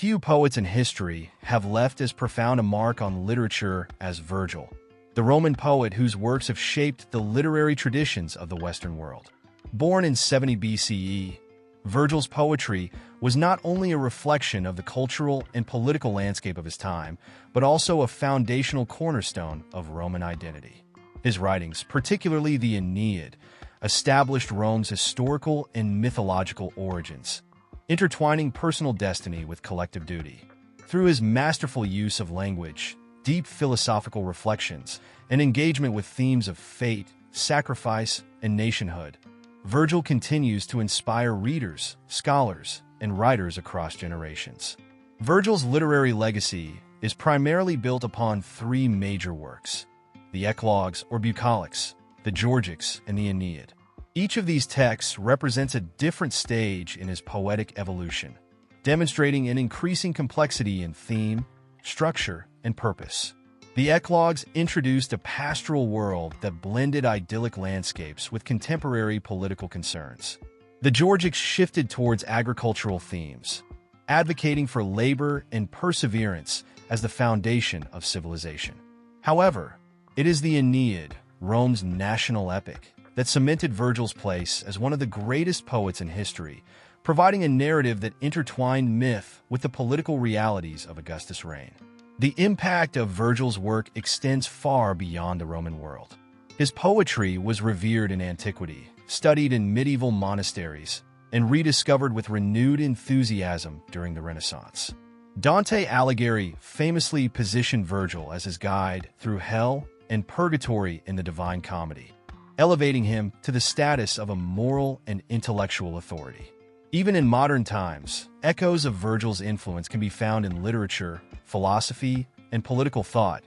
few poets in history have left as profound a mark on literature as Virgil, the Roman poet whose works have shaped the literary traditions of the Western world. Born in 70 BCE, Virgil's poetry was not only a reflection of the cultural and political landscape of his time, but also a foundational cornerstone of Roman identity. His writings, particularly the Aeneid, established Rome's historical and mythological origins, intertwining personal destiny with collective duty. Through his masterful use of language, deep philosophical reflections, and engagement with themes of fate, sacrifice, and nationhood, Virgil continues to inspire readers, scholars, and writers across generations. Virgil's literary legacy is primarily built upon three major works: the Eclogues or Bucolics, the Georgics, and the Aeneid. Each of these texts represents a different stage in his poetic evolution, demonstrating an increasing complexity in theme, structure, and purpose. The Eclogues introduced a pastoral world that blended idyllic landscapes with contemporary political concerns. The Georgics shifted towards agricultural themes, advocating for labor and perseverance as the foundation of civilization. However, it is the Aeneid, Rome's national epic, that cemented Virgil's place as one of the greatest poets in history, providing a narrative that intertwined myth with the political realities of Augustus' reign. The impact of Virgil's work extends far beyond the Roman world. His poetry was revered in antiquity, studied in medieval monasteries, and rediscovered with renewed enthusiasm during the Renaissance. Dante Alighieri famously positioned Virgil as his guide through hell and purgatory in the Divine Comedy, elevating him to the status of a moral and intellectual authority. Even in modern times, echoes of Virgil's influence can be found in literature, philosophy, and political thought,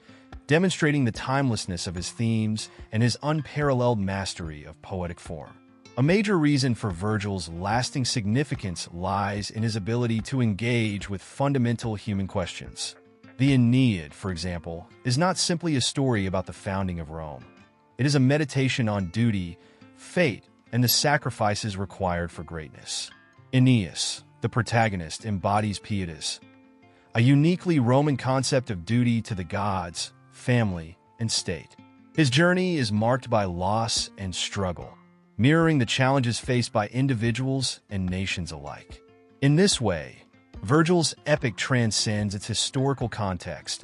demonstrating the timelessness of his themes and his unparalleled mastery of poetic form. A major reason for Virgil's lasting significance lies in his ability to engage with fundamental human questions. The Aeneid, for example, is not simply a story about the founding of Rome. It is a meditation on duty, fate, and the sacrifices required for greatness. Aeneas, the protagonist, embodies pietas, a uniquely Roman concept of duty to the gods, family, and state. His journey is marked by loss and struggle, mirroring the challenges faced by individuals and nations alike. In this way, Virgil's epic transcends its historical context,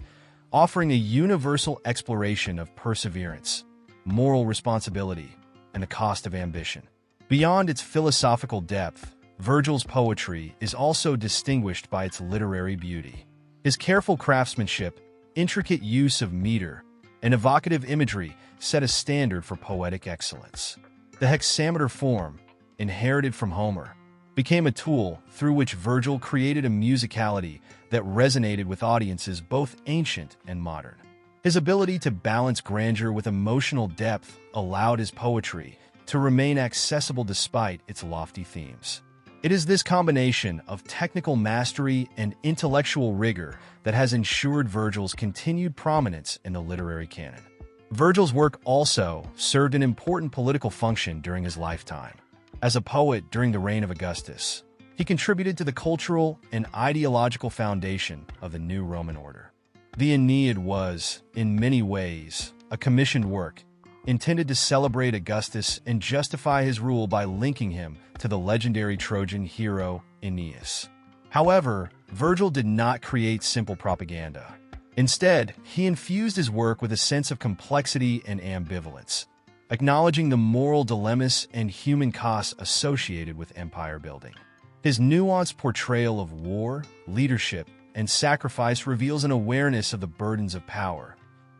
offering a universal exploration of perseverance, moral responsibility, and the cost of ambition. Beyond its philosophical depth, Virgil's poetry is also distinguished by its literary beauty. His careful craftsmanship, intricate use of meter, and evocative imagery set a standard for poetic excellence. The hexameter form, inherited from Homer, became a tool through which Virgil created a musicality that resonated with audiences both ancient and modern. His ability to balance grandeur with emotional depth allowed his poetry to remain accessible despite its lofty themes. It is this combination of technical mastery and intellectual rigor that has ensured Virgil's continued prominence in the literary canon. Virgil's work also served an important political function during his lifetime. As a poet during the reign of Augustus, he contributed to the cultural and ideological foundation of the new Roman order. The Aeneid was, in many ways, a commissioned work, intended to celebrate Augustus and justify his rule by linking him to the legendary Trojan hero Aeneas. However, Virgil did not create simple propaganda. Instead, he infused his work with a sense of complexity and ambivalence, acknowledging the moral dilemmas and human costs associated with empire building. His nuanced portrayal of war, leadership, and sacrifice reveals an awareness of the burdens of power,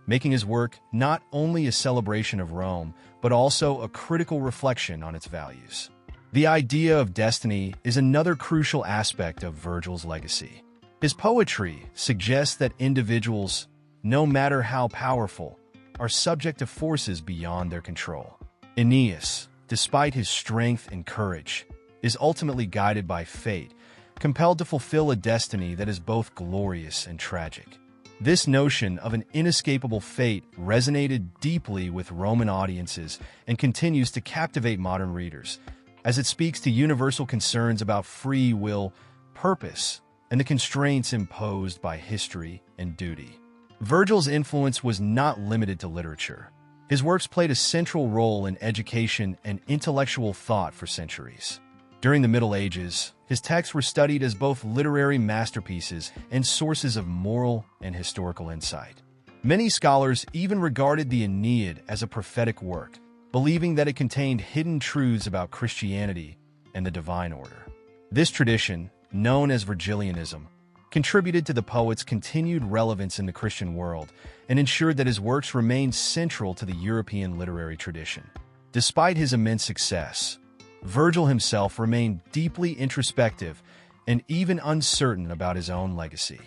making his work not only a celebration of Rome, but also a critical reflection on its values. The idea of destiny is another crucial aspect of Virgil's legacy. His poetry suggests that individuals, no matter how powerful, are subject to forces beyond their control. Aeneas, despite his strength and courage, is ultimately guided by fate, compelled to fulfill a destiny that is both glorious and tragic. This notion of an inescapable fate resonated deeply with Roman audiences and continues to captivate modern readers, as it speaks to universal concerns about free will, purpose, and the constraints imposed by history and duty. Virgil's influence was not limited to literature. His works played a central role in education and intellectual thought for centuries. During the Middle Ages, his texts were studied as both literary masterpieces and sources of moral and historical insight. Many scholars even regarded the Aeneid as a prophetic work, believing that it contained hidden truths about Christianity and the divine order. This tradition, known as Virgilianism, contributed to the poet's continued relevance in the Christian world and ensured that his works remained central to the European literary tradition. Despite his immense success, Virgil himself remained deeply introspective and even uncertain about his own legacy.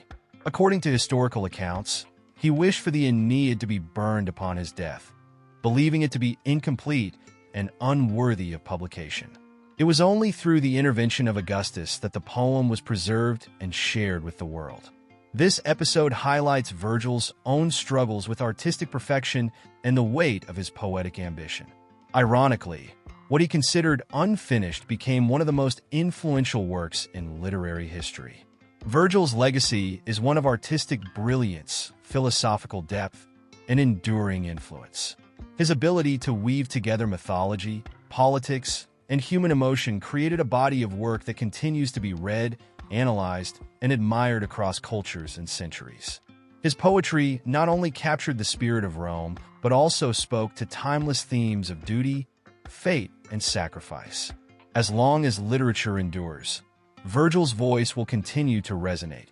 According to historical accounts, he wished for the Aeneid to be burned upon his death, believing it to be incomplete and unworthy of publication. It was only through the intervention of Augustus that the poem was preserved and shared with the world. This episode highlights Virgil's own struggles with artistic perfection and the weight of his poetic ambition. Ironically, what he considered unfinished became one of the most influential works in literary history. Virgil's legacy is one of artistic brilliance, philosophical depth, and enduring influence. His ability to weave together mythology, politics, and human emotion created a body of work that continues to be read, analyzed, and admired across cultures and centuries. His poetry not only captured the spirit of Rome, but also spoke to timeless themes of duty, fate, and sacrifice. As long as literature endures, Virgil's voice will continue to resonate,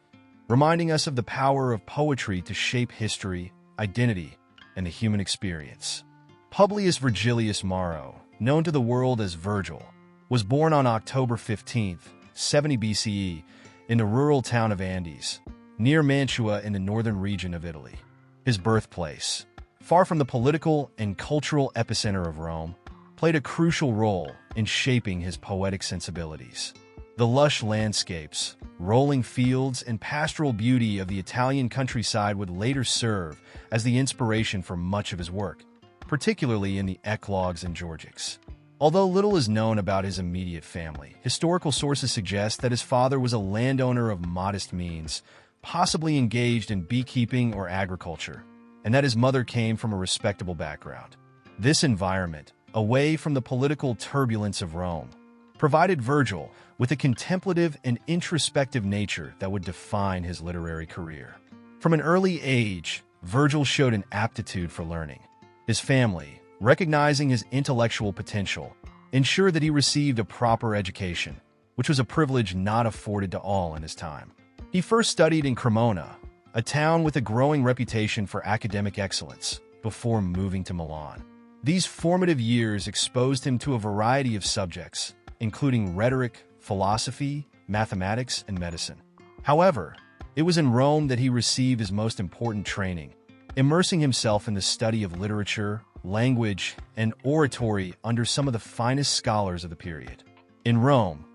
reminding us of the power of poetry to shape history, identity, and the human experience. Publius Virgilius Maro, known to the world as Virgil, was born on October 15, 70 BCE, in the rural town of Andes, near Mantua in the northern region of Italy. His birthplace, far from the political and cultural epicenter of Rome, played a crucial role in shaping his poetic sensibilities. The lush landscapes, rolling fields, and pastoral beauty of the Italian countryside would later serve as the inspiration for much of his work, particularly in the eclogues and georgics. Although little is known about his immediate family, historical sources suggest that his father was a landowner of modest means, possibly engaged in beekeeping or agriculture, and that his mother came from a respectable background. This environment, away from the political turbulence of Rome, provided Virgil with a contemplative and introspective nature that would define his literary career. From an early age, Virgil showed an aptitude for learning. His family, recognizing his intellectual potential, ensured that he received a proper education, which was a privilege not afforded to all in his time. He first studied in Cremona, a town with a growing reputation for academic excellence, before moving to Milan. These formative years exposed him to a variety of subjects, including rhetoric, philosophy, mathematics, and medicine. However, it was in Rome that he received his most important training, immersing himself in the study of literature, language, and oratory under some of the finest scholars of the period. In Rome,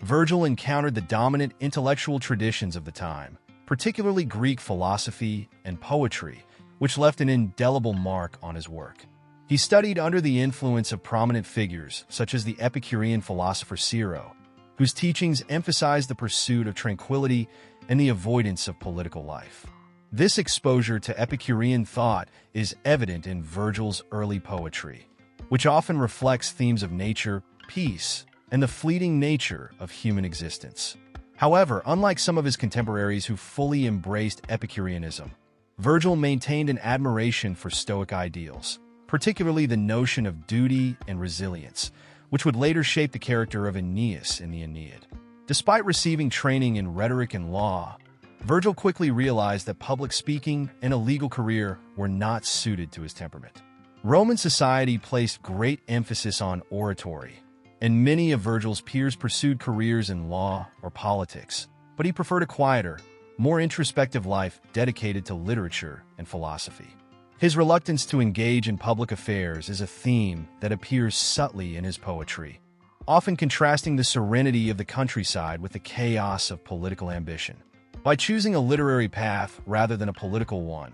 Virgil encountered the dominant intellectual traditions of the time, particularly Greek philosophy and poetry, which left an indelible mark on his work. He studied under the influence of prominent figures such as the Epicurean philosopher Cicero, whose teachings emphasized the pursuit of tranquility and the avoidance of political life. This exposure to Epicurean thought is evident in Virgil's early poetry, which often reflects themes of nature, peace, and the fleeting nature of human existence. However, unlike some of his contemporaries who fully embraced Epicureanism, Virgil maintained an admiration for Stoic ideals, particularly the notion of duty and resilience, which would later shape the character of Aeneas in the Aeneid. Despite receiving training in rhetoric and law, Virgil quickly realized that public speaking and a legal career were not suited to his temperament. Roman society placed great emphasis on oratory, and many of Virgil's peers pursued careers in law or politics, but he preferred a quieter, more introspective life dedicated to literature and philosophy. His reluctance to engage in public affairs is a theme that appears subtly in his poetry, often contrasting the serenity of the countryside with the chaos of political ambition. By choosing a literary path rather than a political one,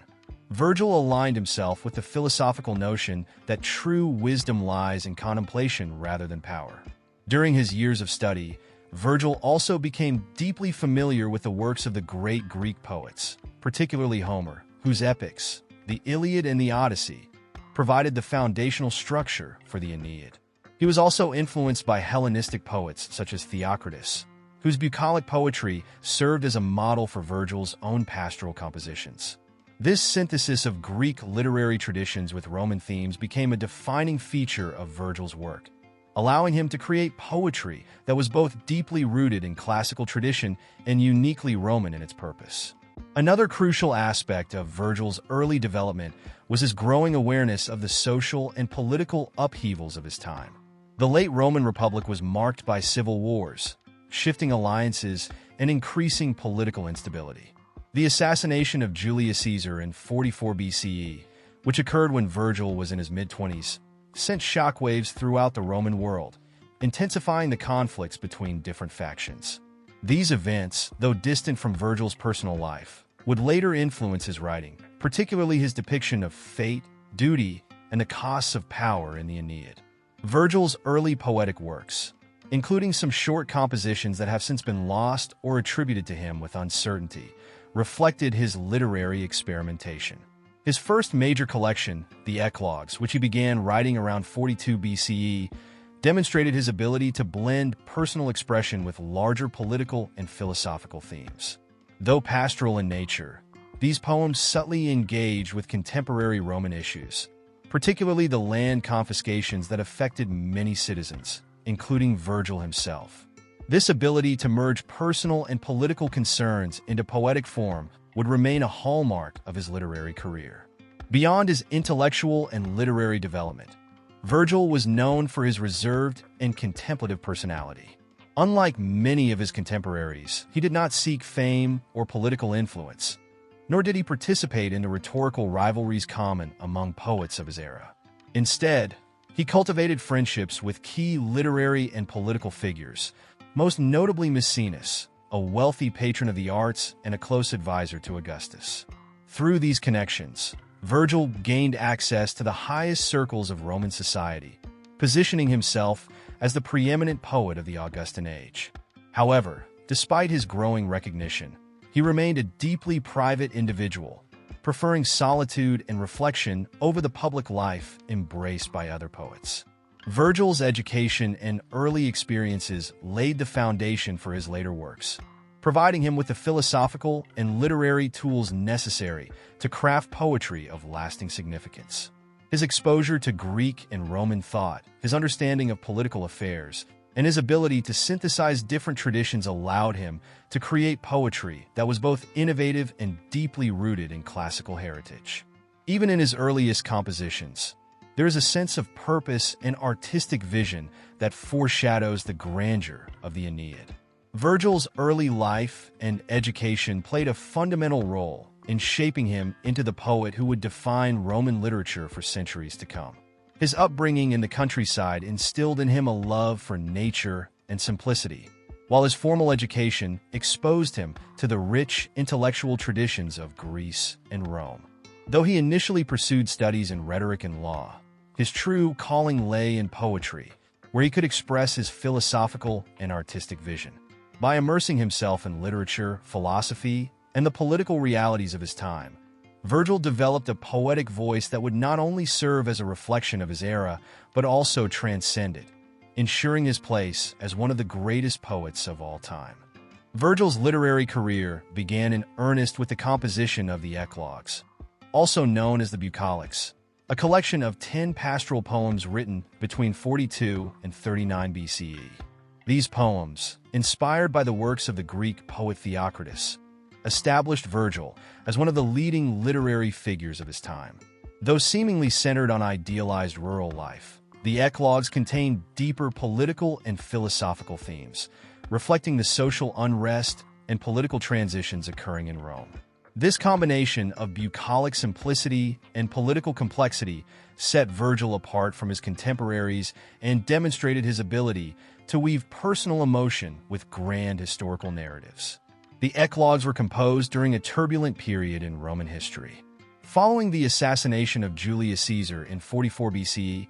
Virgil aligned himself with the philosophical notion that true wisdom lies in contemplation rather than power. During his years of study, Virgil also became deeply familiar with the works of the great Greek poets, particularly Homer, whose epics, the Iliad and the Odyssey, provided the foundational structure for the Aeneid. He was also influenced by Hellenistic poets such as Theocritus, whose bucolic poetry served as a model for Virgil's own pastoral compositions. This synthesis of Greek literary traditions with Roman themes became a defining feature of Virgil's work, allowing him to create poetry that was both deeply rooted in classical tradition and uniquely Roman in its purpose. Another crucial aspect of Virgil's early development was his growing awareness of the social and political upheavals of his time. The late Roman Republic was marked by civil wars, shifting alliances, and increasing political instability. The assassination of Julius Caesar in 44 BCE, which occurred when Virgil was in his mid-20s, sent shockwaves throughout the Roman world, intensifying the conflicts between different factions. These events, though distant from Virgil's personal life, would later influence his writing, particularly his depiction of fate, duty, and the costs of power in the Aeneid. Virgil's early poetic works, including some short compositions that have since been lost or attributed to him with uncertainty, reflected his literary experimentation. His first major collection, the Eclogues, which he began writing around 42 BCE, demonstrated his ability to blend personal expression with larger political and philosophical themes. Though pastoral in nature, these poems subtly engage with contemporary Roman issues, particularly the land confiscations that affected many citizens, including Virgil himself. This ability to merge personal and political concerns into poetic form would remain a hallmark of his literary career. Beyond his intellectual and literary development, Virgil was known for his reserved and contemplative personality. Unlike many of his contemporaries, he did not seek fame or political influence, nor did he participate in the rhetorical rivalries common among poets of his era. Instead, he cultivated friendships with key literary and political figures, most notably Maecenas, a wealthy patron of the arts and a close advisor to Augustus. Through these connections, Virgil gained access to the highest circles of Roman society, positioning himself as the preeminent poet of the Augustan age. However, despite his growing recognition, he remained a deeply private individual, preferring solitude and reflection over the public life embraced by other poets. Virgil's education and early experiences laid the foundation for his later works, providing him with the philosophical and literary tools necessary to craft poetry of lasting significance. His exposure to Greek and Roman thought, his understanding of political affairs, and his ability to synthesize different traditions allowed him to create poetry that was both innovative and deeply rooted in classical heritage. Even in his earliest compositions, there is a sense of purpose and artistic vision that foreshadows the grandeur of the Aeneid. Virgil's early life and education played a fundamental role in shaping him into the poet who would define Roman literature for centuries to come. His upbringing in the countryside instilled in him a love for nature and simplicity, while his formal education exposed him to the rich intellectual traditions of Greece and Rome. Though he initially pursued studies in rhetoric and law, his true calling lay in poetry, where he could express his philosophical and artistic vision. By immersing himself in literature, philosophy, and the political realities of his time, Virgil developed a poetic voice that would not only serve as a reflection of his era, but also transcend it, ensuring his place as one of the greatest poets of all time. Virgil's literary career began in earnest with the composition of the Eclogues, also known as the Bucolics, a collection of 10 pastoral poems written between 42 and 39 BCE. These poems, inspired by the works of the Greek poet Theocritus, established Virgil as one of the leading literary figures of his time. Though seemingly centered on idealized rural life, the Eclogues contain deeper political and philosophical themes, reflecting the social unrest and political transitions occurring in Rome. This combination of bucolic simplicity and political complexity set Virgil apart from his contemporaries and demonstrated his ability to weave personal emotion with grand historical narratives. The Eclogues were composed during a turbulent period in Roman history. Following the assassination of Julius Caesar in 44 BCE,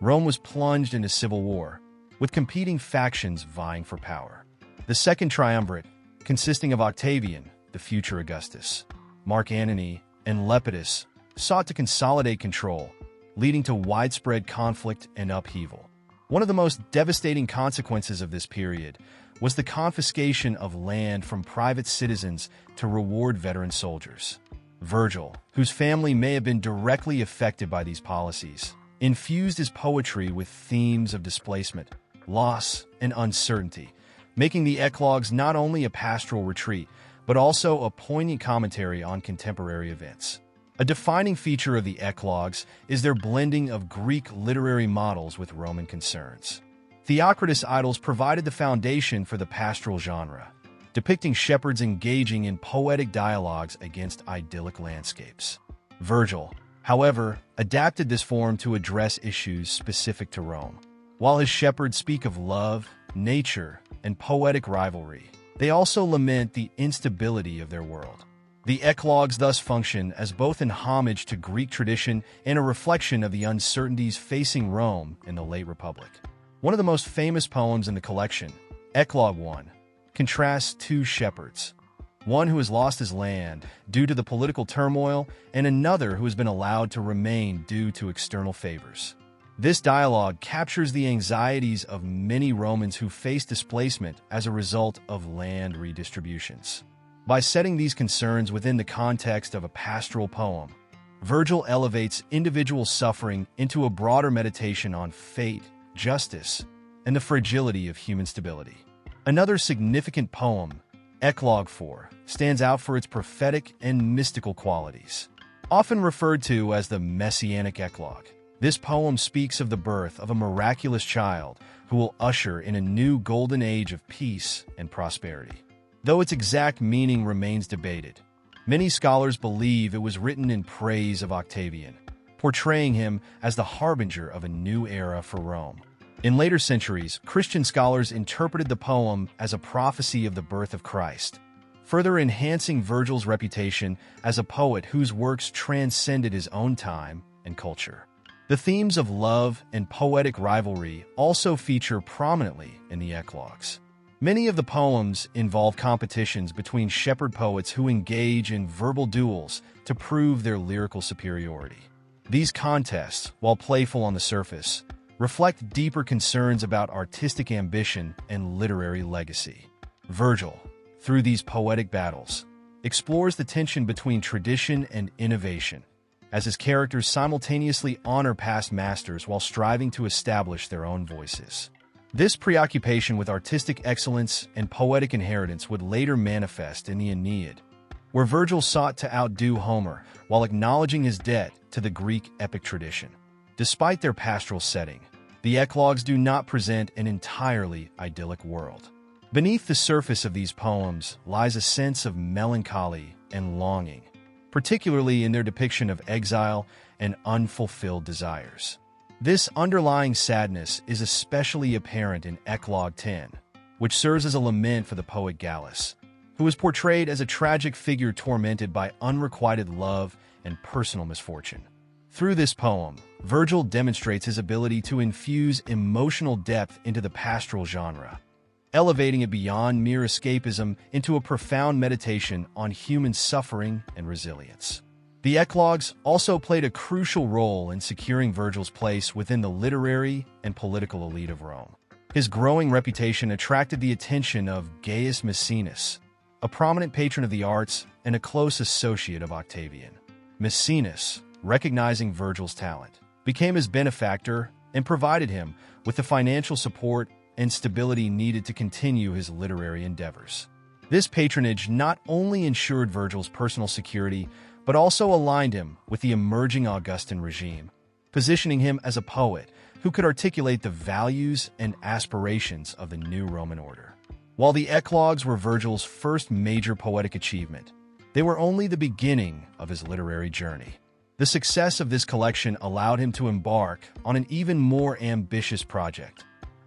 Rome was plunged into civil war, with competing factions vying for power. The second triumvirate, consisting of Octavian, the future Augustus, Mark Antony, and Lepidus, sought to consolidate control, leading to widespread conflict and upheaval. One of the most devastating consequences of this period was the confiscation of land from private citizens to reward veteran soldiers. Virgil, whose family may have been directly affected by these policies, infused his poetry with themes of displacement, loss, and uncertainty, making the eclogues not only a pastoral retreat, but also a poignant commentary on contemporary events. A defining feature of the eclogues is their blending of Greek literary models with Roman concerns. Theocritus idyls provided the foundation for the pastoral genre, depicting shepherds engaging in poetic dialogues against idyllic landscapes. Virgil, however, adapted this form to address issues specific to Rome. While his shepherds speak of love, nature, and poetic rivalry, they also lament the instability of their world. The eclogues thus function as both an homage to Greek tradition and a reflection of the uncertainties facing Rome in the late Republic. One of the most famous poems in the collection, Eclogue 1, contrasts two shepherds, one who has lost his land due to the political turmoil and another who has been allowed to remain due to external favors. This dialogue captures the anxieties of many Romans who face displacement as a result of land redistributions. By setting these concerns within the context of a pastoral poem, Virgil elevates individual suffering into a broader meditation on fate, justice, and the fragility of human stability. Another significant poem, Eclogue 4, stands out for its prophetic and mystical qualities. Often referred to as the Messianic Eclogue, this poem speaks of the birth of a miraculous child who will usher in a new golden age of peace and prosperity. Though its exact meaning remains debated, many scholars believe it was written in praise of Octavian, portraying him as the harbinger of a new era for Rome. In later centuries, Christian scholars interpreted the poem as a prophecy of the birth of Christ, further enhancing Virgil's reputation as a poet whose works transcended his own time and culture. The themes of love and poetic rivalry also feature prominently in the eclogues. Many of the poems involve competitions between shepherd poets who engage in verbal duels to prove their lyrical superiority. These contests, while playful on the surface, reflect deeper concerns about artistic ambition and literary legacy. Virgil, through these poetic battles, explores the tension between tradition and innovation, as his characters simultaneously honor past masters while striving to establish their own voices. This preoccupation with artistic excellence and poetic inheritance would later manifest in the Aeneid, where Virgil sought to outdo Homer while acknowledging his debt to the Greek epic tradition. Despite their pastoral setting, the eclogues do not present an entirely idyllic world. Beneath the surface of these poems lies a sense of melancholy and longing, particularly in their depiction of exile and unfulfilled desires. This underlying sadness is especially apparent in Eclogue 10, which serves as a lament for the poet Gallus, who is portrayed as a tragic figure tormented by unrequited love and personal misfortune. Through this poem, Virgil demonstrates his ability to infuse emotional depth into the pastoral genre, elevating it beyond mere escapism into a profound meditation on human suffering and resilience. The eclogues also played a crucial role in securing Virgil's place within the literary and political elite of Rome. His growing reputation attracted the attention of Gaius Maecenas, a prominent patron of the arts and a close associate of Octavian. Maecenas, recognizing Virgil's talent, became his benefactor and provided him with the financial support and stability needed to continue his literary endeavors. This patronage not only ensured Virgil's personal security, but also aligned him with the emerging Augustan regime, positioning him as a poet who could articulate the values and aspirations of the new Roman order. While the eclogues were Virgil's first major poetic achievement, they were only the beginning of his literary journey. The success of this collection allowed him to embark on an even more ambitious project,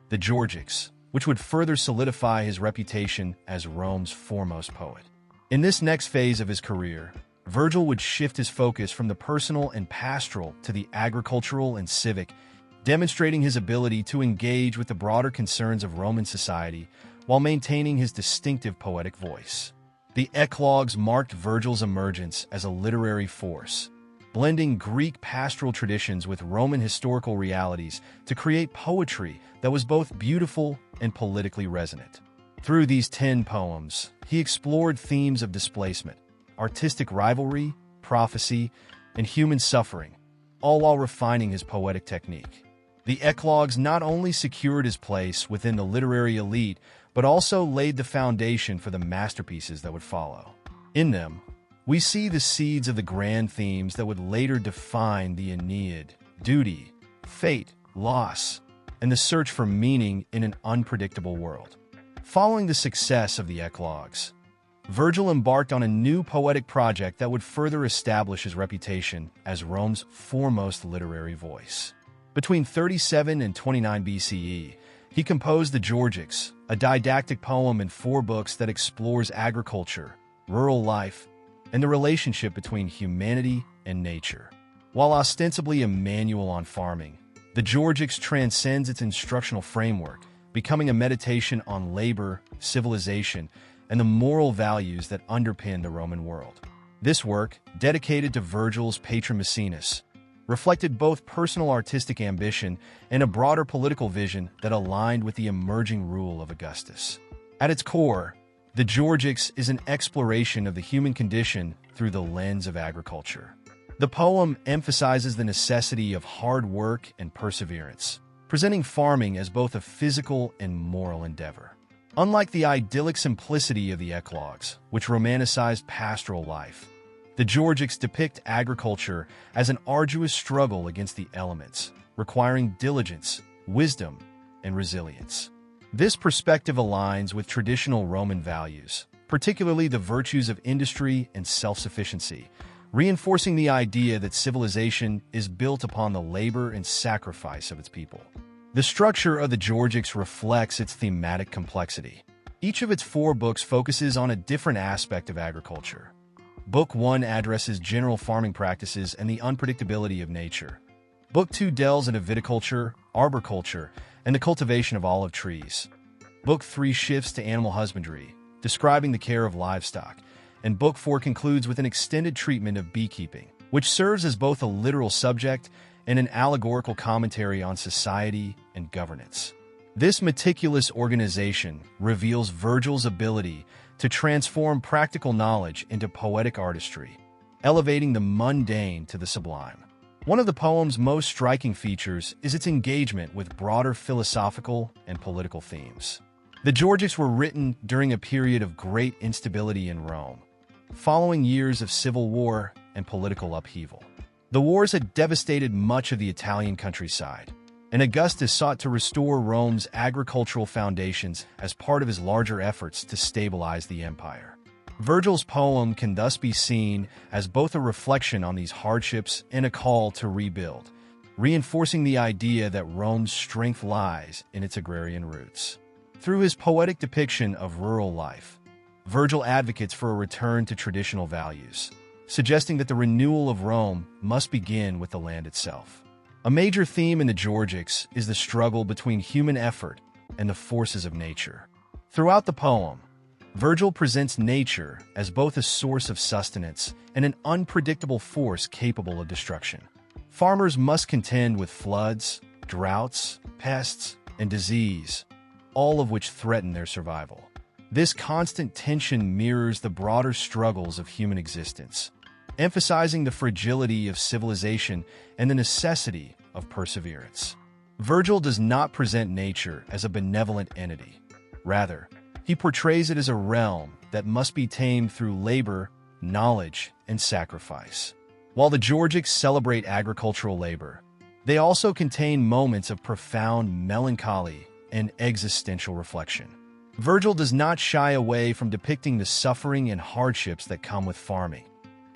the Georgics, which would further solidify his reputation as Rome's foremost poet. In this next phase of his career, Virgil would shift his focus from the personal and pastoral to the agricultural and civic, demonstrating his ability to engage with the broader concerns of Roman society while maintaining his distinctive poetic voice. The eclogues marked Virgil's emergence as a literary force, blending Greek pastoral traditions with Roman historical realities to create poetry that was both beautiful and politically resonant. Through these 10 poems, he explored themes of displacement, artistic rivalry, prophecy, and human suffering, all while refining his poetic technique. The eclogues not only secured his place within the literary elite, but also laid the foundation for the masterpieces that would follow. In them, we see the seeds of the grand themes that would later define the Aeneid: duty, fate, loss, and the search for meaning in an unpredictable world. Following the success of the eclogues, Virgil embarked on a new poetic project that would further establish his reputation as Rome's foremost literary voice. Between 37 and 29 BCE, he composed the Georgics, a didactic poem in 4 books that explores agriculture, rural life, and the relationship between humanity and nature. While ostensibly a manual on farming, the Georgics transcends its instructional framework, becoming a meditation on labor, civilization, and the moral values that underpin the Roman world. This work, dedicated to Virgil's patron Maecenas, reflected both personal artistic ambition and a broader political vision that aligned with the emerging rule of Augustus. At its core, the Georgics is an exploration of the human condition through the lens of agriculture. The poem emphasizes the necessity of hard work and perseverance, presenting farming as both a physical and moral endeavor. Unlike the idyllic simplicity of the eclogues, which romanticized pastoral life, the Georgics depict agriculture as an arduous struggle against the elements, requiring diligence, wisdom, and resilience. This perspective aligns with traditional Roman values, particularly the virtues of industry and self-sufficiency, reinforcing the idea that civilization is built upon the labor and sacrifice of its people. The structure of the Georgics reflects its thematic complexity. Each of its 4 books focuses on a different aspect of agriculture. Book 1 addresses general farming practices and the unpredictability of nature. Book 2 delves into viticulture, arboriculture, and the cultivation of olive trees. Book 3 shifts to animal husbandry, describing the care of livestock. And Book 4 concludes with an extended treatment of beekeeping, which serves as both a literal subject and an allegorical commentary on society and governance. This meticulous organization reveals Virgil's ability to transform practical knowledge into poetic artistry, elevating the mundane to the sublime. One of the poem's most striking features is its engagement with broader philosophical and political themes. The Georgics were written during a period of great instability in Rome, following years of civil war and political upheaval. The wars had devastated much of the Italian countryside, and Augustus sought to restore Rome's agricultural foundations as part of his larger efforts to stabilize the empire. Virgil's poem can thus be seen as both a reflection on these hardships and a call to rebuild, reinforcing the idea that Rome's strength lies in its agrarian roots. Through his poetic depiction of rural life, Virgil advocates for a return to traditional values, suggesting that the renewal of Rome must begin with the land itself. A major theme in the Georgics is the struggle between human effort and the forces of nature. Throughout the poem, Virgil presents nature as both a source of sustenance and an unpredictable force capable of destruction. Farmers must contend with floods, droughts, pests, and disease, all of which threaten their survival. This constant tension mirrors the broader struggles of human existence, emphasizing the fragility of civilization and the necessity of perseverance. Virgil does not present nature as a benevolent entity. Rather, he portrays it as a realm that must be tamed through labor, knowledge, and sacrifice. While the Georgics celebrate agricultural labor, they also contain moments of profound melancholy and existential reflection. Virgil does not shy away from depicting the suffering and hardships that come with farming,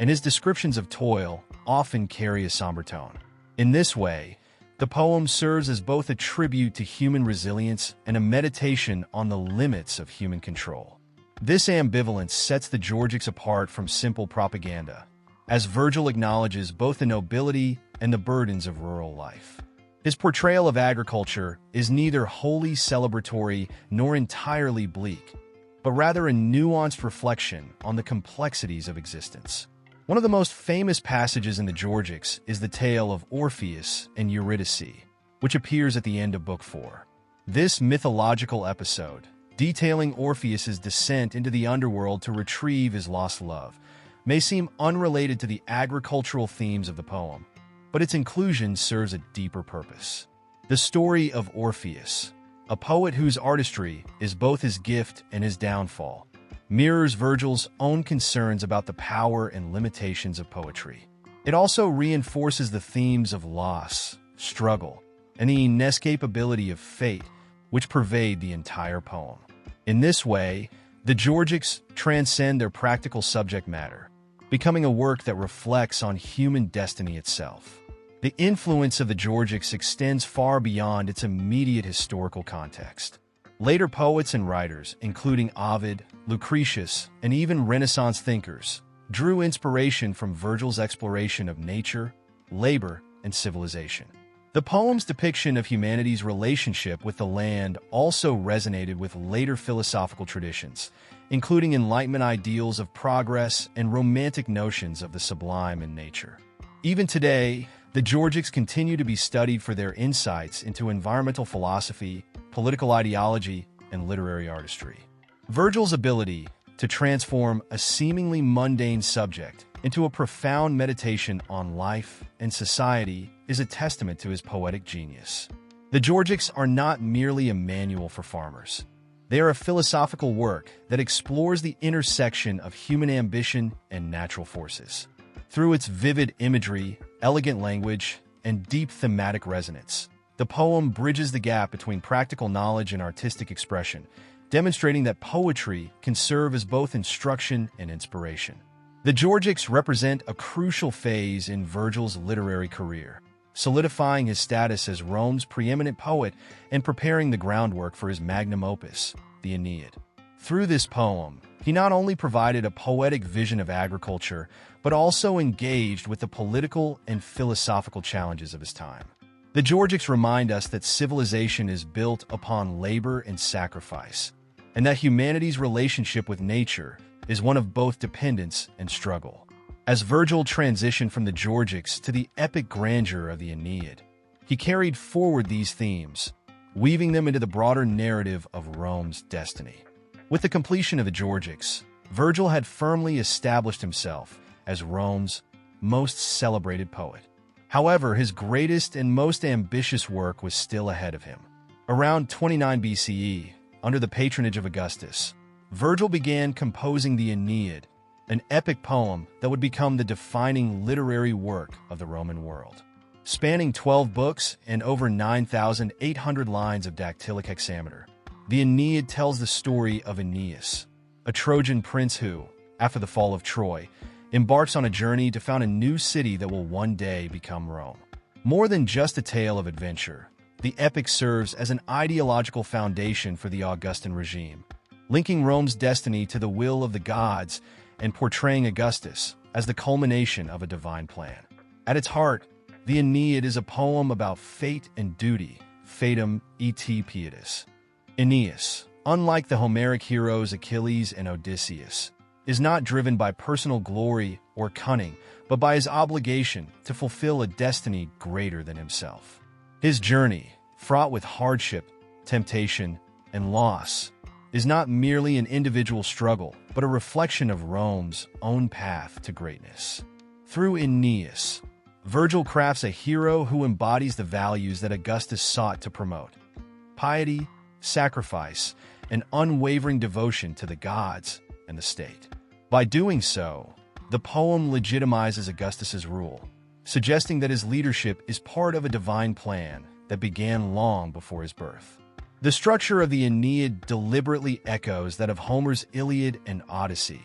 and his descriptions of toil often carry a somber tone. In this way, the poem serves as both a tribute to human resilience and a meditation on the limits of human control. This ambivalence sets the Georgics apart from simple propaganda, as Virgil acknowledges both the nobility and the burdens of rural life. His portrayal of agriculture is neither wholly celebratory nor entirely bleak, but rather a nuanced reflection on the complexities of existence. One of the most famous passages in the Georgics is the tale of Orpheus and Eurydice, which appears at the end of Book 4. This mythological episode, detailing Orpheus's descent into the underworld to retrieve his lost love, may seem unrelated to the agricultural themes of the poem, but its inclusion serves a deeper purpose. The story of Orpheus, a poet whose artistry is both his gift and his downfall, mirrors Virgil's own concerns about the power and limitations of poetry. It also reinforces the themes of loss, struggle, and the inescapability of fate, which pervade the entire poem. In this way, the Georgics transcend their practical subject matter, becoming a work that reflects on human destiny itself. The influence of the Georgics extends far beyond its immediate historical context. Later poets and writers, including Ovid, Lucretius, and even Renaissance thinkers, drew inspiration from Virgil's exploration of nature, labor, and civilization. The poem's depiction of humanity's relationship with the land also resonated with later philosophical traditions, including Enlightenment ideals of progress and romantic notions of the sublime in nature. Even today, the Georgics continue to be studied for their insights into environmental philosophy, political ideology, and literary artistry. Virgil's ability to transform a seemingly mundane subject into a profound meditation on life and society is a testament to his poetic genius. The Georgics are not merely a manual for farmers. They are a philosophical work that explores the intersection of human ambition and natural forces. Through its vivid imagery, elegant language, and deep thematic resonance, the poem bridges the gap between practical knowledge and artistic expression, demonstrating that poetry can serve as both instruction and inspiration. The Georgics represent a crucial phase in Virgil's literary career, solidifying his status as Rome's preeminent poet and preparing the groundwork for his magnum opus, the Aeneid. Through this poem, he not only provided a poetic vision of agriculture, but also engaged with the political and philosophical challenges of his time. The Georgics remind us that civilization is built upon labor and sacrifice, and that humanity's relationship with nature is one of both dependence and struggle. As Virgil transitioned from the Georgics to the epic grandeur of the Aeneid, he carried forward these themes, weaving them into the broader narrative of Rome's destiny. With the completion of the Georgics, Virgil had firmly established himself as Rome's most celebrated poet. However, his greatest and most ambitious work was still ahead of him. Around 29 BCE, under the patronage of Augustus, Virgil began composing the Aeneid, an epic poem that would become the defining literary work of the Roman world. Spanning 12 books and over 9,800 lines of dactylic hexameter, the Aeneid tells the story of Aeneas, a Trojan prince who, after the fall of Troy, embarks on a journey to found a new city that will one day become Rome. More than just a tale of adventure, the epic serves as an ideological foundation for the Augustan regime, linking Rome's destiny to the will of the gods and portraying Augustus as the culmination of a divine plan. At its heart, the Aeneid is a poem about fate and duty, fatum et pietas. Aeneas, unlike the Homeric heroes Achilles and Odysseus, is not driven by personal glory or cunning, but by his obligation to fulfill a destiny greater than himself. His journey, fraught with hardship, temptation, and loss, is not merely an individual struggle, but a reflection of Rome's own path to greatness. Through Aeneas, Virgil crafts a hero who embodies the values that Augustus sought to promote: piety, sacrifice, and unwavering devotion to the gods and the state. By doing so, the poem legitimizes Augustus's rule, suggesting that his leadership is part of a divine plan that began long before his birth. The structure of the Aeneid deliberately echoes that of Homer's Iliad and Odyssey,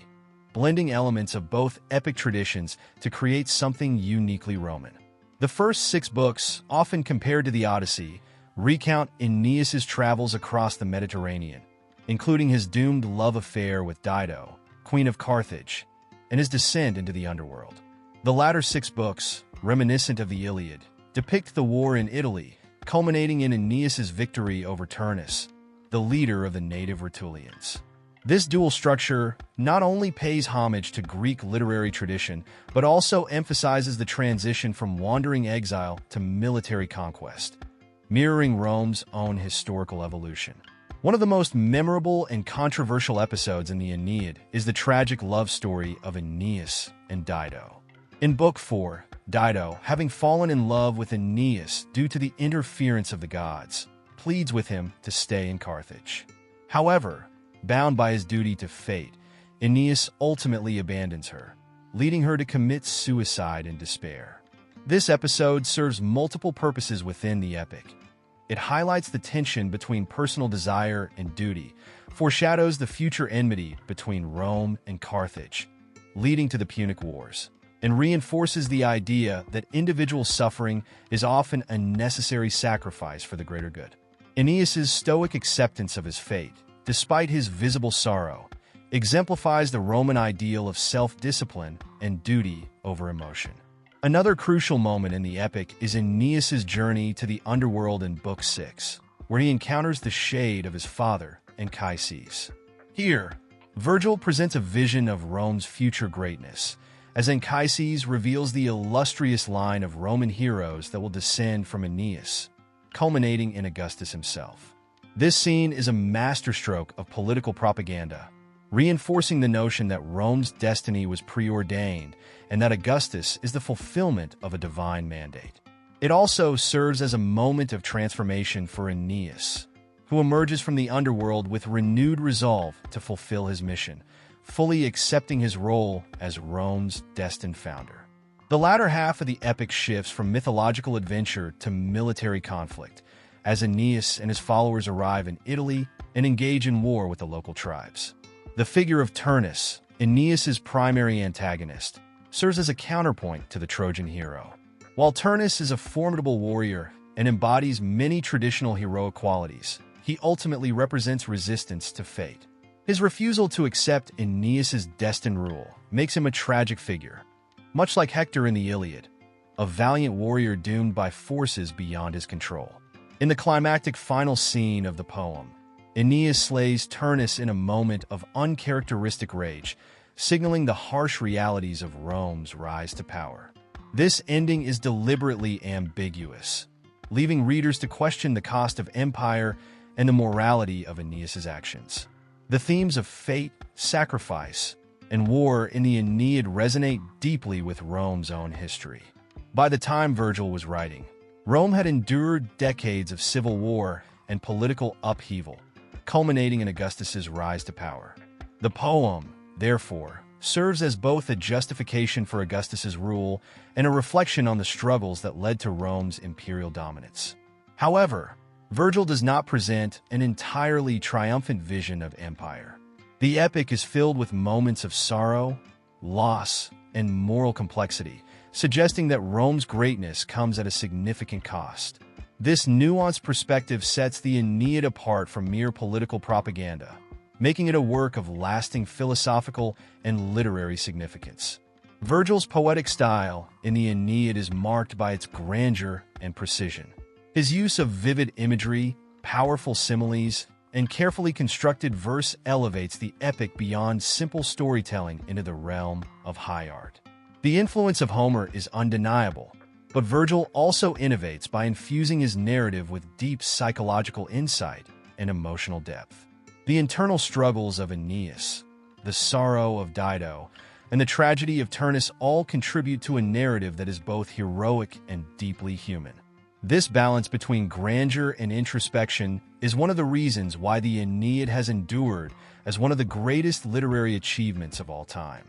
blending elements of both epic traditions to create something uniquely Roman. The first 6 books, often compared to the Odyssey, recount Aeneas's travels across the Mediterranean, including his doomed love affair with Dido, Queen of Carthage, and his descent into the underworld. The latter 6 books, reminiscent of the Iliad, depict the war in Italy, culminating in Aeneas's victory over Turnus, the leader of the native Rutulians. This dual structure not only pays homage to Greek literary tradition, but also emphasizes the transition from wandering exile to military conquest, mirroring Rome's own historical evolution. One of the most memorable and controversial episodes in the Aeneid is the tragic love story of Aeneas and Dido. In Book 4, Dido, having fallen in love with Aeneas due to the interference of the gods, pleads with him to stay in Carthage. However, bound by his duty to fate, Aeneas ultimately abandons her, leading her to commit suicide in despair. This episode serves multiple purposes within the epic. It highlights the tension between personal desire and duty, foreshadows the future enmity between Rome and Carthage, leading to the Punic Wars, and reinforces the idea that individual suffering is often a necessary sacrifice for the greater good. Aeneas's stoic acceptance of his fate, despite his visible sorrow, exemplifies the Roman ideal of self-discipline and duty over emotion. Another crucial moment in the epic is Aeneas's journey to the underworld in Book 6, where he encounters the shade of his father, Anchises. Here, Virgil presents a vision of Rome's future greatness, as Anchises reveals the illustrious line of Roman heroes that will descend from Aeneas, culminating in Augustus himself. This scene is a masterstroke of political propaganda, reinforcing the notion that Rome's destiny was preordained and that Augustus is the fulfillment of a divine mandate. It also serves as a moment of transformation for Aeneas, who emerges from the underworld with renewed resolve to fulfill his mission, fully accepting his role as Rome's destined founder. The latter half of the epic shifts from mythological adventure to military conflict, as Aeneas and his followers arrive in Italy and engage in war with the local tribes. The figure of Turnus, Aeneas's primary antagonist, serves as a counterpoint to the Trojan hero. While Turnus is a formidable warrior and embodies many traditional heroic qualities, he ultimately represents resistance to fate. His refusal to accept Aeneas's destined rule makes him a tragic figure, much like Hector in the Iliad, a valiant warrior doomed by forces beyond his control. In the climactic final scene of the poem, Aeneas slays Turnus in a moment of uncharacteristic rage, signaling the harsh realities of Rome's rise to power. This ending is deliberately ambiguous, leaving readers to question the cost of empire and the morality of Aeneas's actions. The themes of fate, sacrifice, and war in the Aeneid resonate deeply with Rome's own history. By the time Virgil was writing, Rome had endured decades of civil war and political upheaval, culminating in Augustus's rise to power. The poem, therefore, serves as both a justification for Augustus's rule and a reflection on the struggles that led to Rome's imperial dominance. However, Virgil does not present an entirely triumphant vision of empire. The epic is filled with moments of sorrow, loss, and moral complexity, suggesting that Rome's greatness comes at a significant cost. This nuanced perspective sets the Aeneid apart from mere political propaganda, making it a work of lasting philosophical and literary significance. Virgil's poetic style in the Aeneid is marked by its grandeur and precision. His use of vivid imagery, powerful similes, and carefully constructed verse elevates the epic beyond simple storytelling into the realm of high art. The influence of Homer is undeniable, but Virgil also innovates by infusing his narrative with deep psychological insight and emotional depth. The internal struggles of Aeneas, the sorrow of Dido, and the tragedy of Turnus all contribute to a narrative that is both heroic and deeply human. This balance between grandeur and introspection is one of the reasons why the Aeneid has endured as one of the greatest literary achievements of all time.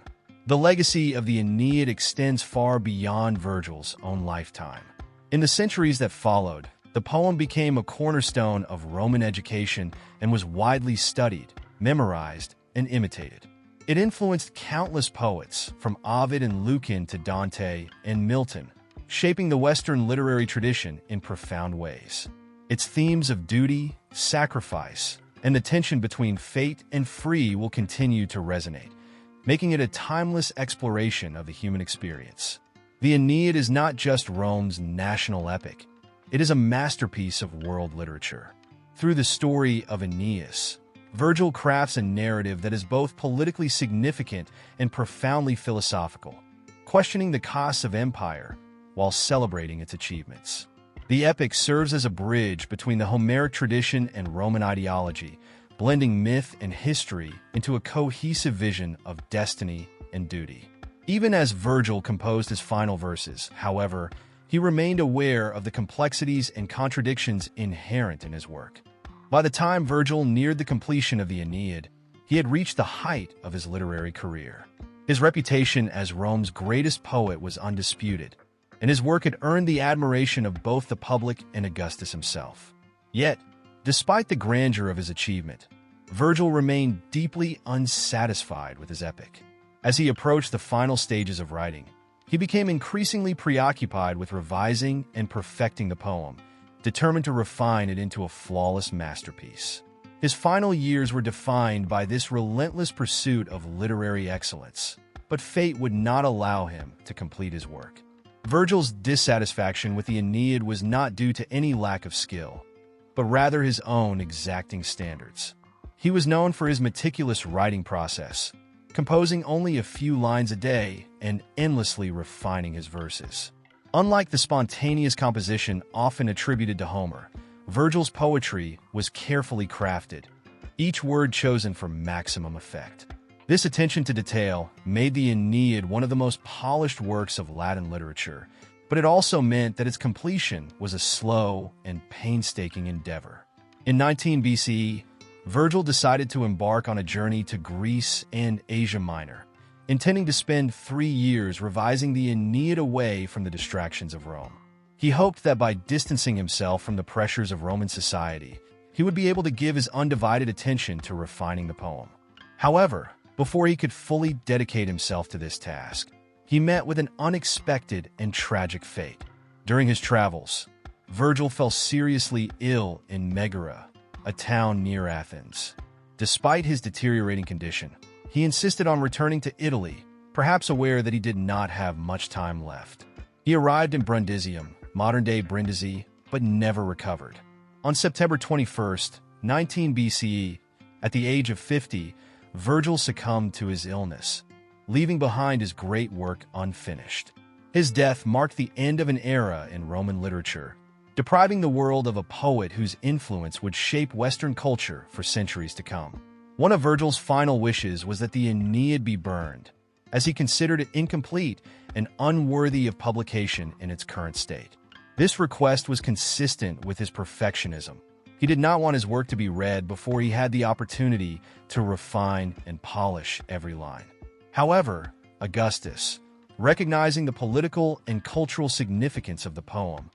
The legacy of the Aeneid extends far beyond Virgil's own lifetime. In the centuries that followed, the poem became a cornerstone of Roman education and was widely studied, memorized, and imitated. It influenced countless poets, from Ovid and Lucan to Dante and Milton, shaping the Western literary tradition in profound ways. Its themes of duty, sacrifice, and the tension between fate and free will continue to resonate, making it a timeless exploration of the human experience. The Aeneid is not just Rome's national epic. It is a masterpiece of world literature. Through the story of Aeneas, Virgil crafts a narrative that is both politically significant and profoundly philosophical, questioning the costs of empire while celebrating its achievements. The epic serves as a bridge between the Homeric tradition and Roman ideology, blending myth and history into a cohesive vision of destiny and duty. Even as Virgil composed his final verses, however, he remained aware of the complexities and contradictions inherent in his work. By the time Virgil neared the completion of the Aeneid, he had reached the height of his literary career. His reputation as Rome's greatest poet was undisputed, and his work had earned the admiration of both the public and Augustus himself. Yet, despite the grandeur of his achievement, Virgil remained deeply unsatisfied with his epic. As he approached the final stages of writing, he became increasingly preoccupied with revising and perfecting the poem, determined to refine it into a flawless masterpiece. His final years were defined by this relentless pursuit of literary excellence, but fate would not allow him to complete his work. Virgil's dissatisfaction with the Aeneid was not due to any lack of skill, but rather his own exacting standards. He was known for his meticulous writing process, composing only a few lines a day and endlessly refining his verses. Unlike the spontaneous composition often attributed to Homer, Virgil's poetry was carefully crafted, each word chosen for maximum effect. This attention to detail made the Aeneid one of the most polished works of Latin literature, but it also meant that its completion was a slow and painstaking endeavor. In 19 BCE, Virgil decided to embark on a journey to Greece and Asia Minor, intending to spend 3 years revising the Aeneid away from the distractions of Rome. He hoped that by distancing himself from the pressures of Roman society, he would be able to give his undivided attention to refining the poem. However, before he could fully dedicate himself to this task, he met with an unexpected and tragic fate. During his travels, Virgil fell seriously ill in Megara, a town near Athens. Despite his deteriorating condition, he insisted on returning to Italy, perhaps aware that he did not have much time left. He arrived in Brundisium, modern-day Brindisi, but never recovered. On September 21st, 19 BCE, at the age of 50, Virgil succumbed to his illness, leaving behind his great work unfinished. His death marked the end of an era in Roman literature, depriving the world of a poet whose influence would shape Western culture for centuries to come. One of Virgil's final wishes was that the Aeneid be burned, as he considered it incomplete and unworthy of publication in its current state. This request was consistent with his perfectionism. He did not want his work to be read before he had the opportunity to refine and polish every line. However, Augustus, recognizing the political and cultural significance of the poem,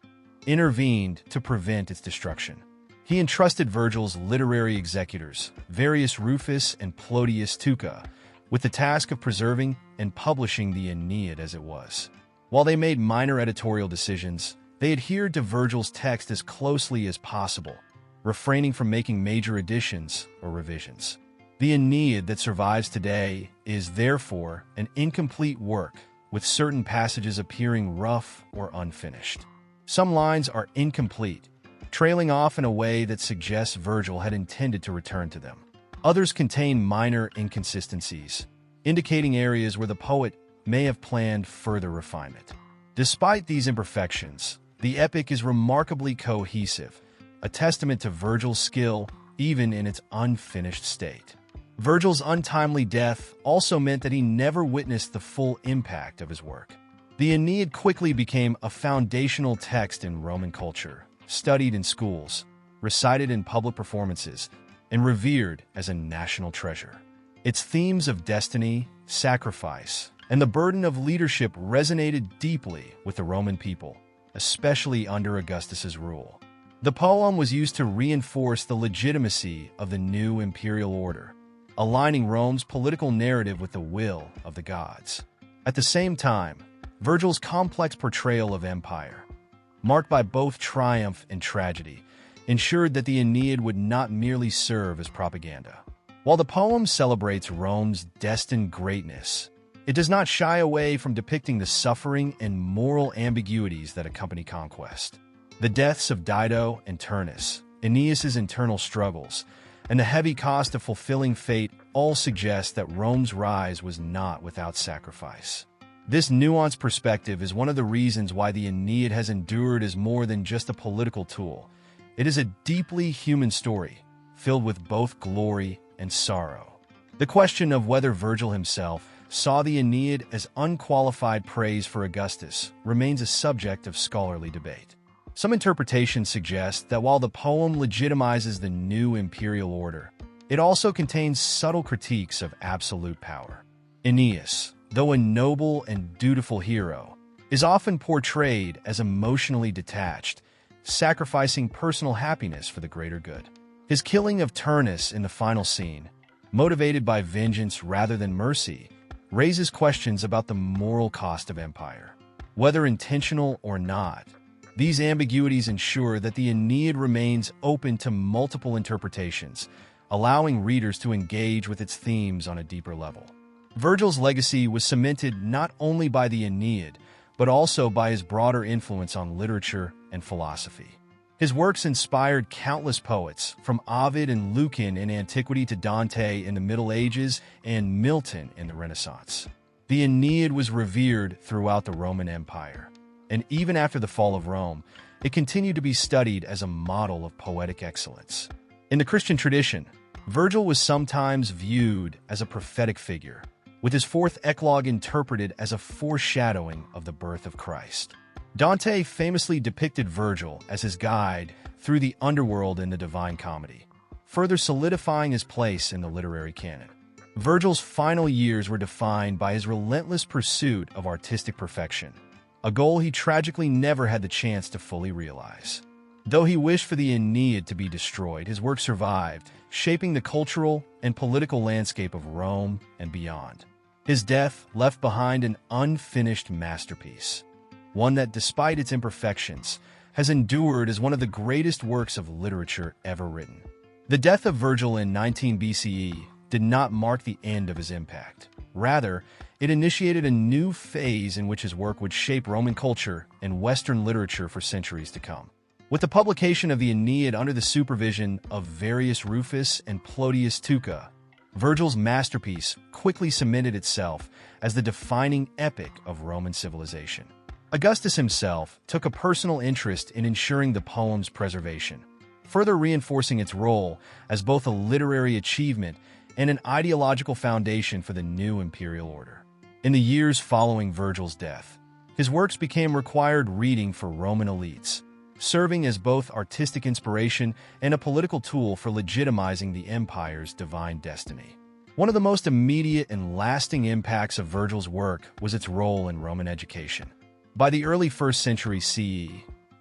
intervened to prevent its destruction. He entrusted Virgil's literary executors, Varius Rufus and Plotius Tuca, with the task of preserving and publishing the Aeneid as it was. While they made minor editorial decisions, they adhered to Virgil's text as closely as possible, refraining from making major additions or revisions. The Aeneid that survives today is therefore an incomplete work, with certain passages appearing rough or unfinished. Some lines are incomplete, trailing off in a way that suggests Virgil had intended to return to them. Others contain minor inconsistencies, indicating areas where the poet may have planned further refinement. Despite these imperfections, the epic is remarkably cohesive, a testament to Virgil's skill even in its unfinished state. Virgil's untimely death also meant that he never witnessed the full impact of his work. The Aeneid quickly became a foundational text in Roman culture, studied in schools, recited in public performances, and revered as a national treasure. Its themes of destiny, sacrifice, and the burden of leadership resonated deeply with the Roman people, especially under Augustus's rule. The poem was used to reinforce the legitimacy of the new imperial order, aligning Rome's political narrative with the will of the gods. At the same time, Virgil's complex portrayal of empire, marked by both triumph and tragedy, ensured that the Aeneid would not merely serve as propaganda. While the poem celebrates Rome's destined greatness, it does not shy away from depicting the suffering and moral ambiguities that accompany conquest. The deaths of Dido and Turnus, Aeneas's internal struggles, and the heavy cost of fulfilling fate all suggest that Rome's rise was not without sacrifice. This nuanced perspective is one of the reasons why the Aeneid has endured as more than just a political tool. It is a deeply human story, filled with both glory and sorrow. The question of whether Virgil himself saw the Aeneid as unqualified praise for Augustus remains a subject of scholarly debate. Some interpretations suggest that while the poem legitimizes the new imperial order, it also contains subtle critiques of absolute power. Aeneas, though a noble and dutiful hero, is often portrayed as emotionally detached, sacrificing personal happiness for the greater good. His killing of Turnus in the final scene, motivated by vengeance rather than mercy, raises questions about the moral cost of empire. Whether intentional or not, these ambiguities ensure that the Aeneid remains open to multiple interpretations, allowing readers to engage with its themes on a deeper level. Virgil's legacy was cemented not only by the Aeneid, but also by his broader influence on literature and philosophy. His works inspired countless poets, from Ovid and Lucan in antiquity to Dante in the Middle Ages and Milton in the Renaissance. The Aeneid was revered throughout the Roman Empire, and even after the fall of Rome, it continued to be studied as a model of poetic excellence. In the Christian tradition, Virgil was sometimes viewed as a prophetic figure, with his fourth eclogue interpreted as a foreshadowing of the birth of Christ. Dante famously depicted Virgil as his guide through the underworld in the Divine Comedy, further solidifying his place in the literary canon. Virgil's final years were defined by his relentless pursuit of artistic perfection, a goal he tragically never had the chance to fully realize. Though he wished for the Aeneid to be destroyed, his work survived, shaping the cultural and political landscape of Rome and beyond. His death left behind an unfinished masterpiece, one that, despite its imperfections, has endured as one of the greatest works of literature ever written. The death of Virgil in 19 BCE did not mark the end of his impact. Rather, it initiated a new phase in which his work would shape Roman culture and Western literature for centuries to come. With the publication of the Aeneid under the supervision of Varius Rufus and Plotius Tuca, Virgil's masterpiece quickly cemented itself as the defining epic of Roman civilization. Augustus himself took a personal interest in ensuring the poem's preservation, further reinforcing its role as both a literary achievement and an ideological foundation for the new imperial order. In the years following Virgil's death, his works became required reading for Roman elites, serving as both artistic inspiration and a political tool for legitimizing the empire's divine destiny. One of the most immediate and lasting impacts of Virgil's work was its role in Roman education. By the early 1st century CE,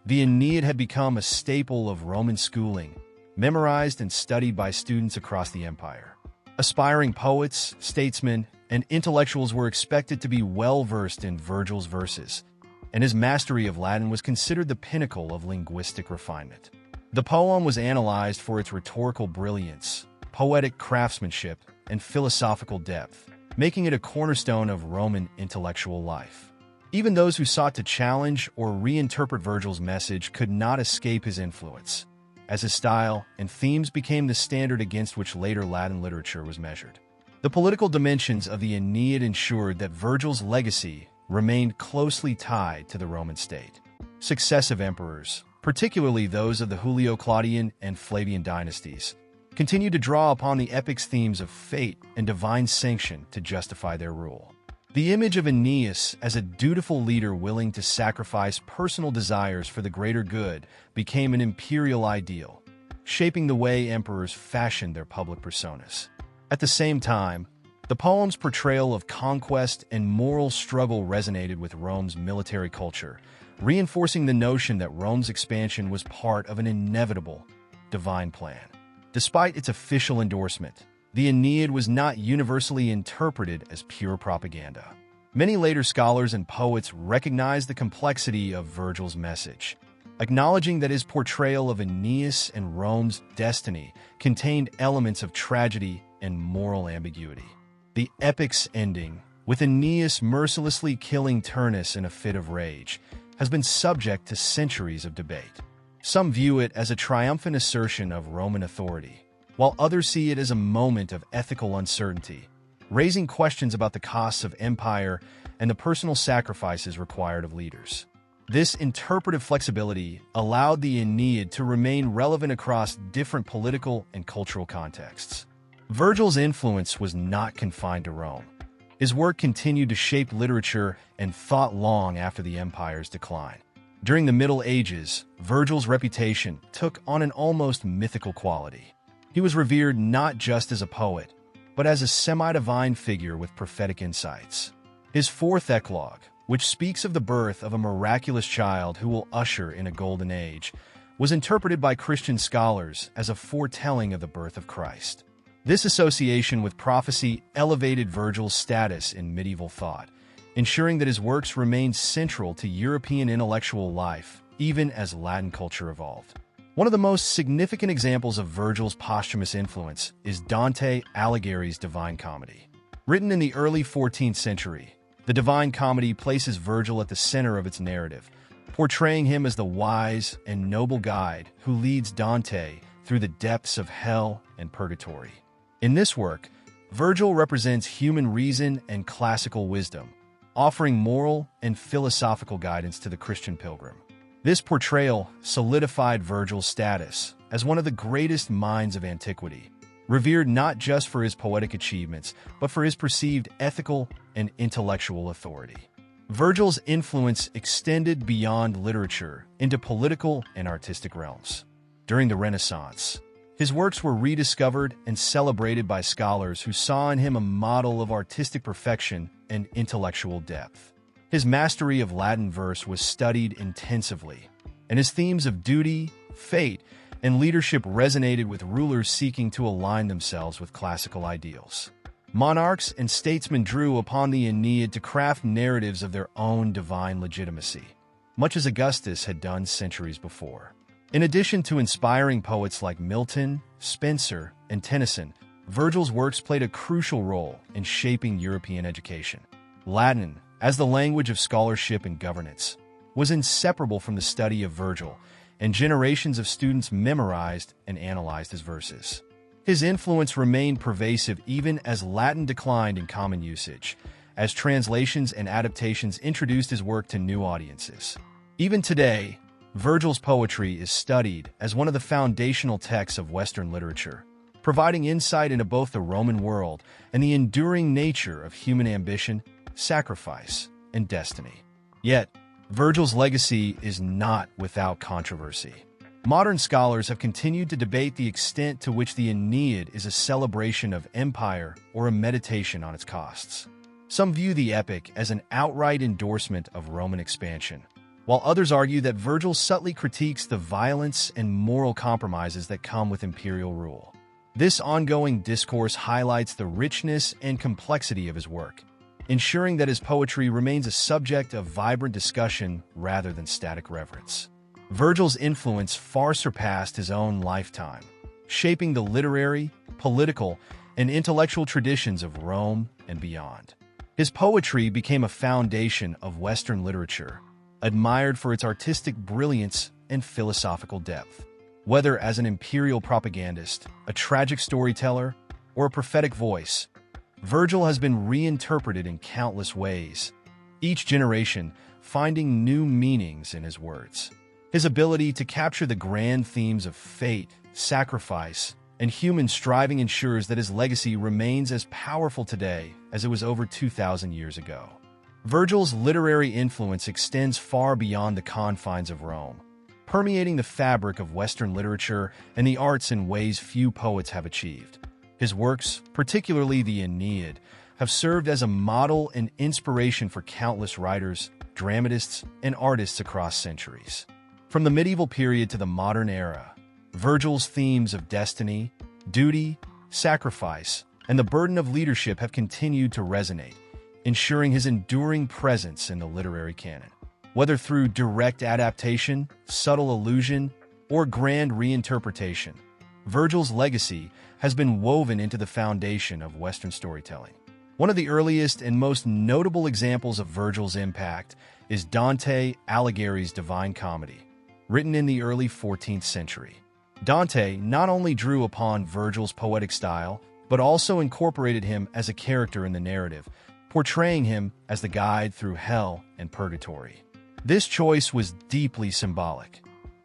the Aeneid had become a staple of Roman schooling, memorized and studied by students across the empire. Aspiring poets, statesmen, and intellectuals were expected to be well-versed in Virgil's verses, and his mastery of Latin was considered the pinnacle of linguistic refinement. The poem was analyzed for its rhetorical brilliance, poetic craftsmanship, and philosophical depth, making it a cornerstone of Roman intellectual life. Even those who sought to challenge or reinterpret Virgil's message could not escape his influence, as his style and themes became the standard against which later Latin literature was measured. The political dimensions of the Aeneid ensured that Virgil's legacy remained closely tied to the Roman state. Successive emperors, particularly those of the Julio-Claudian and Flavian dynasties, continued to draw upon the epic's themes of fate and divine sanction to justify their rule. The image of Aeneas as a dutiful leader willing to sacrifice personal desires for the greater good became an imperial ideal, shaping the way emperors fashioned their public personas. At the same time, the poem's portrayal of conquest and moral struggle resonated with Rome's military culture, reinforcing the notion that Rome's expansion was part of an inevitable, divine plan. Despite its official endorsement, the Aeneid was not universally interpreted as pure propaganda. Many later scholars and poets recognized the complexity of Virgil's message, acknowledging that his portrayal of Aeneas and Rome's destiny contained elements of tragedy and moral ambiguity. The epic's ending, with Aeneas mercilessly killing Turnus in a fit of rage, has been subject to centuries of debate. Some view it as a triumphant assertion of Roman authority, while others see it as a moment of ethical uncertainty, raising questions about the costs of empire and the personal sacrifices required of leaders. This interpretive flexibility allowed the Aeneid to remain relevant across different political and cultural contexts. Virgil's influence was not confined to Rome. His work continued to shape literature and thought long after the empire's decline. During the Middle Ages, Virgil's reputation took on an almost mythical quality. He was revered not just as a poet, but as a semi-divine figure with prophetic insights. His fourth eclogue, which speaks of the birth of a miraculous child who will usher in a golden age, was interpreted by Christian scholars as a foretelling of the birth of Christ. This association with prophecy elevated Virgil's status in medieval thought, ensuring that his works remained central to European intellectual life, even as Latin culture evolved. One of the most significant examples of Virgil's posthumous influence is Dante Alighieri's Divine Comedy. Written in the early 14th century, the Divine Comedy places Virgil at the center of its narrative, portraying him as the wise and noble guide who leads Dante through the depths of hell and purgatory. In this work, Virgil represents human reason and classical wisdom, offering moral and philosophical guidance to the Christian pilgrim. This portrayal solidified Virgil's status as one of the greatest minds of antiquity, revered not just for his poetic achievements, but for his perceived ethical and intellectual authority. Virgil's influence extended beyond literature into political and artistic realms. During the Renaissance, his works were rediscovered and celebrated by scholars who saw in him a model of artistic perfection and intellectual depth. His mastery of Latin verse was studied intensively, and his themes of duty, fate, and leadership resonated with rulers seeking to align themselves with classical ideals. Monarchs and statesmen drew upon the Aeneid to craft narratives of their own divine legitimacy, much as Augustus had done centuries before. In addition to inspiring poets like Milton, Spenser, and Tennyson, Virgil's works played a crucial role in shaping European education. Latin, as the language of scholarship and governance, was inseparable from the study of Virgil, and generations of students memorized and analyzed his verses. His influence remained pervasive even as Latin declined in common usage, as translations and adaptations introduced his work to new audiences. Even today, Virgil's poetry is studied as one of the foundational texts of Western literature, providing insight into both the Roman world and the enduring nature of human ambition, sacrifice, and destiny. Yet, Virgil's legacy is not without controversy. Modern scholars have continued to debate the extent to which the Aeneid is a celebration of empire or a meditation on its costs. Some view the epic as an outright endorsement of Roman expansion, while others argue that Virgil subtly critiques the violence and moral compromises that come with imperial rule. This ongoing discourse highlights the richness and complexity of his work, ensuring that his poetry remains a subject of vibrant discussion rather than static reverence. Virgil's influence far surpassed his own lifetime, shaping the literary, political, and intellectual traditions of Rome and beyond. His poetry became a foundation of Western literature, admired for its artistic brilliance and philosophical depth. Whether as an imperial propagandist, a tragic storyteller, or a prophetic voice, Virgil has been reinterpreted in countless ways, each generation finding new meanings in his words. His ability to capture the grand themes of fate, sacrifice, and human striving ensures that his legacy remains as powerful today as it was over 2,000 years ago. Virgil's literary influence extends far beyond the confines of Rome, permeating the fabric of Western literature and the arts in ways few poets have achieved. His works, particularly the Aeneid, have served as a model and inspiration for countless writers, dramatists, and artists across centuries. From the medieval period to the modern era, Virgil's themes of destiny, duty, sacrifice, and the burden of leadership have continued to resonate, ensuring his enduring presence in the literary canon. Whether through direct adaptation, subtle allusion, or grand reinterpretation, Virgil's legacy has been woven into the foundation of Western storytelling. One of the earliest and most notable examples of Virgil's impact is Dante Alighieri's Divine Comedy, written in the early 14th century. Dante not only drew upon Virgil's poetic style, but also incorporated him as a character in the narrative, portraying him as the guide through hell and purgatory. This choice was deeply symbolic.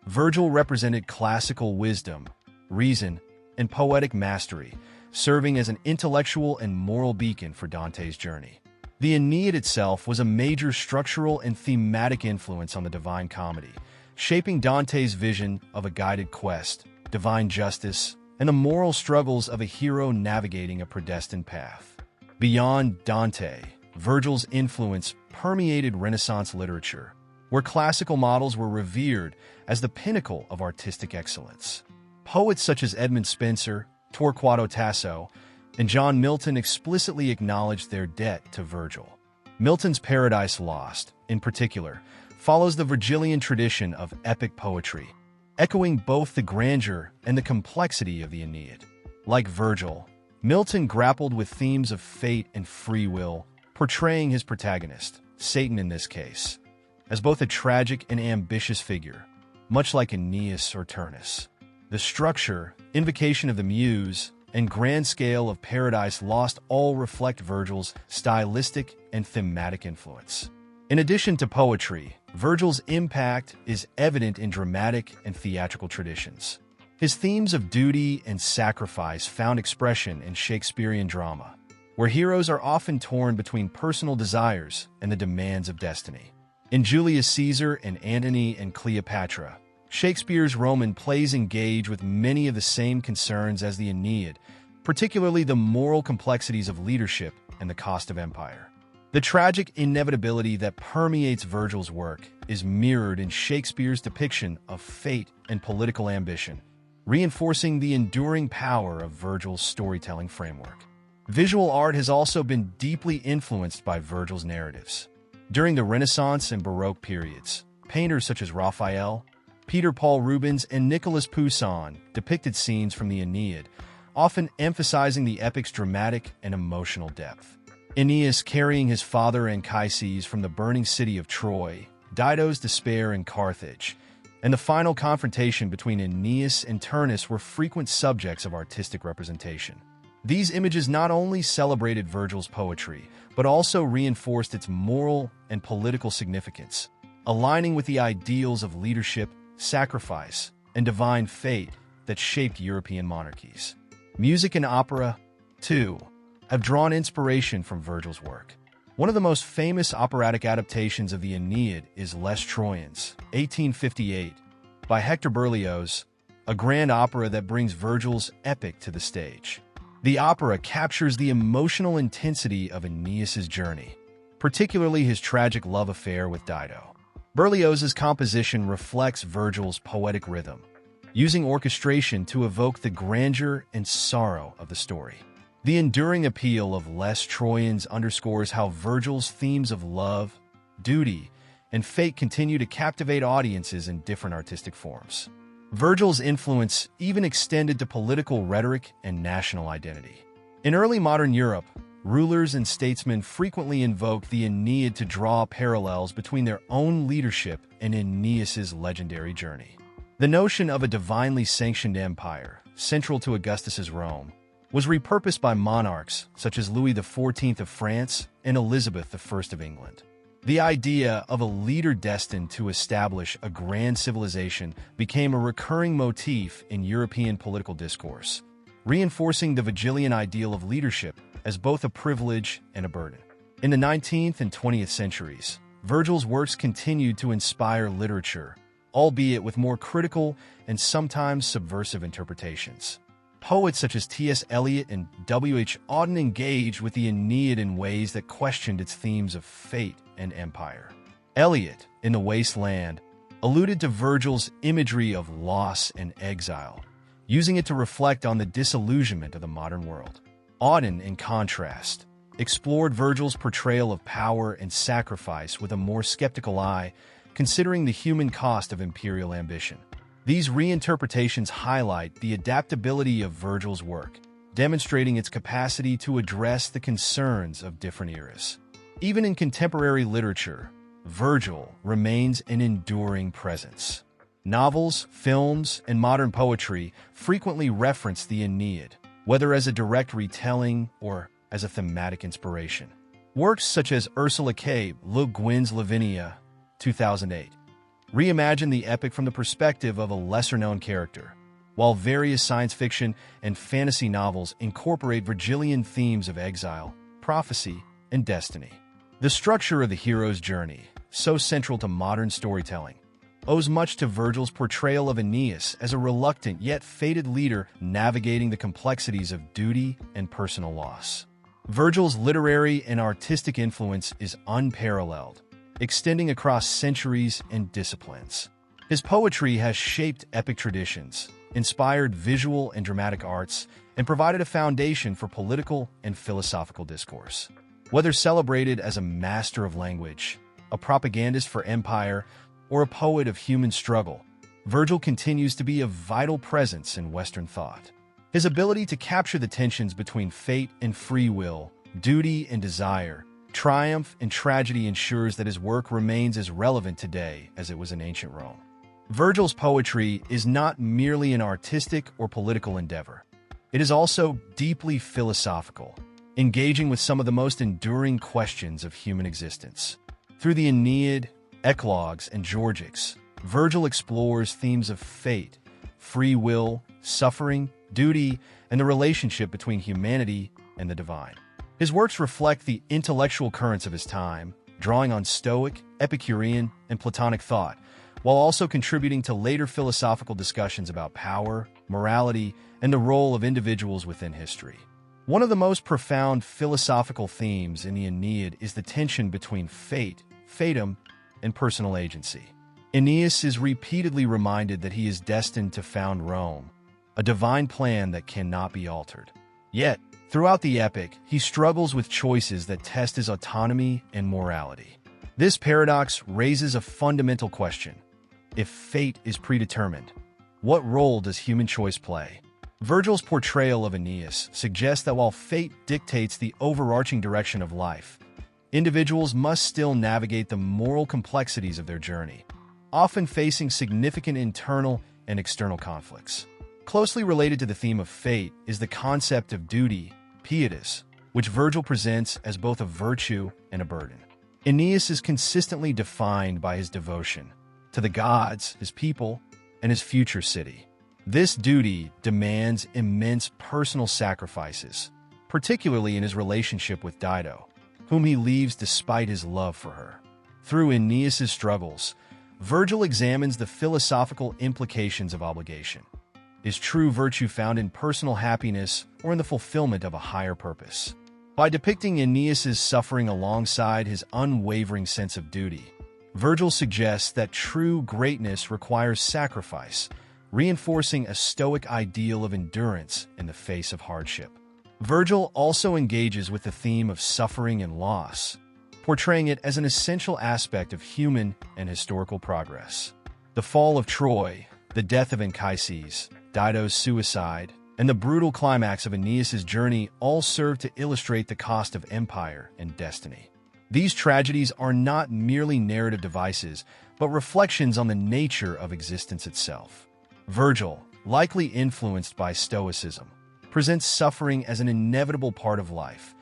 Virgil represented classical wisdom, reason, and poetic mastery, serving as an intellectual and moral beacon for Dante's journey. The Aeneid itself was a major structural and thematic influence on the Divine Comedy, shaping Dante's vision of a guided quest, divine justice, and the moral struggles of a hero navigating a predestined path. Beyond Dante, Virgil's influence permeated Renaissance literature, where classical models were revered as the pinnacle of artistic excellence. Poets such as Edmund Spenser, Torquato Tasso, and John Milton explicitly acknowledged their debt to Virgil. Milton's Paradise Lost, in particular, follows the Virgilian tradition of epic poetry, echoing both the grandeur and the complexity of the Aeneid. Like Virgil, Milton grappled with themes of fate and free will, portraying his protagonist, Satan in this case, as both a tragic and ambitious figure, much like Aeneas or Turnus. The structure, invocation of the muse, and grand scale of Paradise Lost all reflect Virgil's stylistic and thematic influence. In addition to poetry, Virgil's impact is evident in dramatic and theatrical traditions. His themes of duty and sacrifice found expression in Shakespearean drama, where heroes are often torn between personal desires and the demands of destiny. In Julius Caesar and Antony and Cleopatra, Shakespeare's Roman plays engage with many of the same concerns as the Aeneid, particularly the moral complexities of leadership and the cost of empire. The tragic inevitability that permeates Virgil's work is mirrored in Shakespeare's depiction of fate and political ambition, reinforcing the enduring power of Virgil's storytelling framework. Visual art has also been deeply influenced by Virgil's narratives. During the Renaissance and Baroque periods, painters such as Raphael, Peter Paul Rubens, and Nicolas Poussin depicted scenes from the Aeneid, often emphasizing the epic's dramatic and emotional depth. Aeneas carrying his father Anchises from the burning city of Troy, Dido's despair in Carthage, and the final confrontation between Aeneas and Turnus were frequent subjects of artistic representation. These images not only celebrated Virgil's poetry, but also reinforced its moral and political significance, aligning with the ideals of leadership, sacrifice, and divine fate that shaped European monarchies. Music and opera, too, have drawn inspiration from Virgil's work. One of the most famous operatic adaptations of the Aeneid is Les Troyens, 1858, by Hector Berlioz, a grand opera that brings Virgil's epic to the stage. The opera captures the emotional intensity of Aeneas's journey, particularly his tragic love affair with Dido. Berlioz's composition reflects Virgil's poetic rhythm, using orchestration to evoke the grandeur and sorrow of the story. The enduring appeal of Les Troyens underscores how Virgil's themes of love, duty, and fate continue to captivate audiences in different artistic forms. Virgil's influence even extended to political rhetoric and national identity. In early modern Europe, rulers and statesmen frequently invoked the Aeneid to draw parallels between their own leadership and Aeneas's legendary journey. The notion of a divinely sanctioned empire, central to Augustus's Rome, was repurposed by monarchs such as Louis XIV of France and Elizabeth I of England. The idea of a leader destined to establish a grand civilization became a recurring motif in European political discourse, reinforcing the Virgilian ideal of leadership as both a privilege and a burden. In the 19th and 20th centuries, Virgil's works continued to inspire literature, albeit with more critical and sometimes subversive interpretations. Poets such as T.S. Eliot and W.H. Auden engaged with the Aeneid in ways that questioned its themes of fate and empire. Eliot, in The Waste Land, alluded to Virgil's imagery of loss and exile, using it to reflect on the disillusionment of the modern world. Auden, in contrast, explored Virgil's portrayal of power and sacrifice with a more skeptical eye, considering the human cost of imperial ambition. These reinterpretations highlight the adaptability of Virgil's work, demonstrating its capacity to address the concerns of different eras. Even in contemporary literature, Virgil remains an enduring presence. Novels, films, and modern poetry frequently reference the Aeneid, whether as a direct retelling or as a thematic inspiration. Works such as Ursula K. Le Guin's Lavinia, 2008, reimagine the epic from the perspective of a lesser-known character, while various science fiction and fantasy novels incorporate Virgilian themes of exile, prophecy, and destiny. The structure of the hero's journey, so central to modern storytelling, owes much to Virgil's portrayal of Aeneas as a reluctant yet fated leader navigating the complexities of duty and personal loss. Virgil's literary and artistic influence is unparalleled, extending across centuries and disciplines. His poetry has shaped epic traditions, inspired visual and dramatic arts, and provided a foundation for political and philosophical discourse. Whether celebrated as a master of language, a propagandist for empire, or a poet of human struggle, Virgil continues to be a vital presence in Western thought. His ability to capture the tensions between fate and free will, duty and desire, triumph and tragedy ensures that his work remains as relevant today as it was in ancient Rome. Virgil's poetry is not merely an artistic or political endeavor. It is also deeply philosophical, engaging with some of the most enduring questions of human existence. Through the Aeneid, Eclogues, and Georgics, Virgil explores themes of fate, free will, suffering, duty, and the relationship between humanity and the divine. His works reflect the intellectual currents of his time, drawing on Stoic, Epicurean, and Platonic thought, while also contributing to later philosophical discussions about power, morality, and the role of individuals within history. One of the most profound philosophical themes in the Aeneid is the tension between fate, fatum, and personal agency. Aeneas is repeatedly reminded that he is destined to found Rome, a divine plan that cannot be altered. Yet, throughout the epic, he struggles with choices that test his autonomy and morality. This paradox raises a fundamental question. If fate is predetermined, what role does human choice play? Virgil's portrayal of Aeneas suggests that while fate dictates the overarching direction of life, individuals must still navigate the moral complexities of their journey, often facing significant internal and external conflicts. Closely related to the theme of fate is the concept of duty, pietas, which Virgil presents as both a virtue and a burden. Aeneas is consistently defined by his devotion to the gods, his people, and his future city. This duty demands immense personal sacrifices, particularly in his relationship with Dido, whom he leaves despite his love for her. Through Aeneas's struggles, Virgil examines the philosophical implications of obligation. Is true virtue found in personal happiness or in the fulfillment of a higher purpose? By depicting Aeneas's suffering alongside his unwavering sense of duty, Virgil suggests that true greatness requires sacrifice, reinforcing a Stoic ideal of endurance in the face of hardship. Virgil also engages with the theme of suffering and loss, portraying it as an essential aspect of human and historical progress. The fall of Troy, the death of Anchises, Dido's suicide, and the brutal climax of Aeneas's journey all serve to illustrate the cost of empire and destiny. These tragedies are not merely narrative devices, but reflections on the nature of existence itself. Virgil, likely influenced by Stoicism, presents suffering as an inevitable part of life,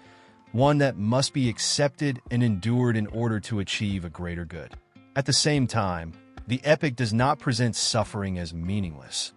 one that must be accepted and endured in order to achieve a greater good. At the same time, the epic does not present suffering as meaningless.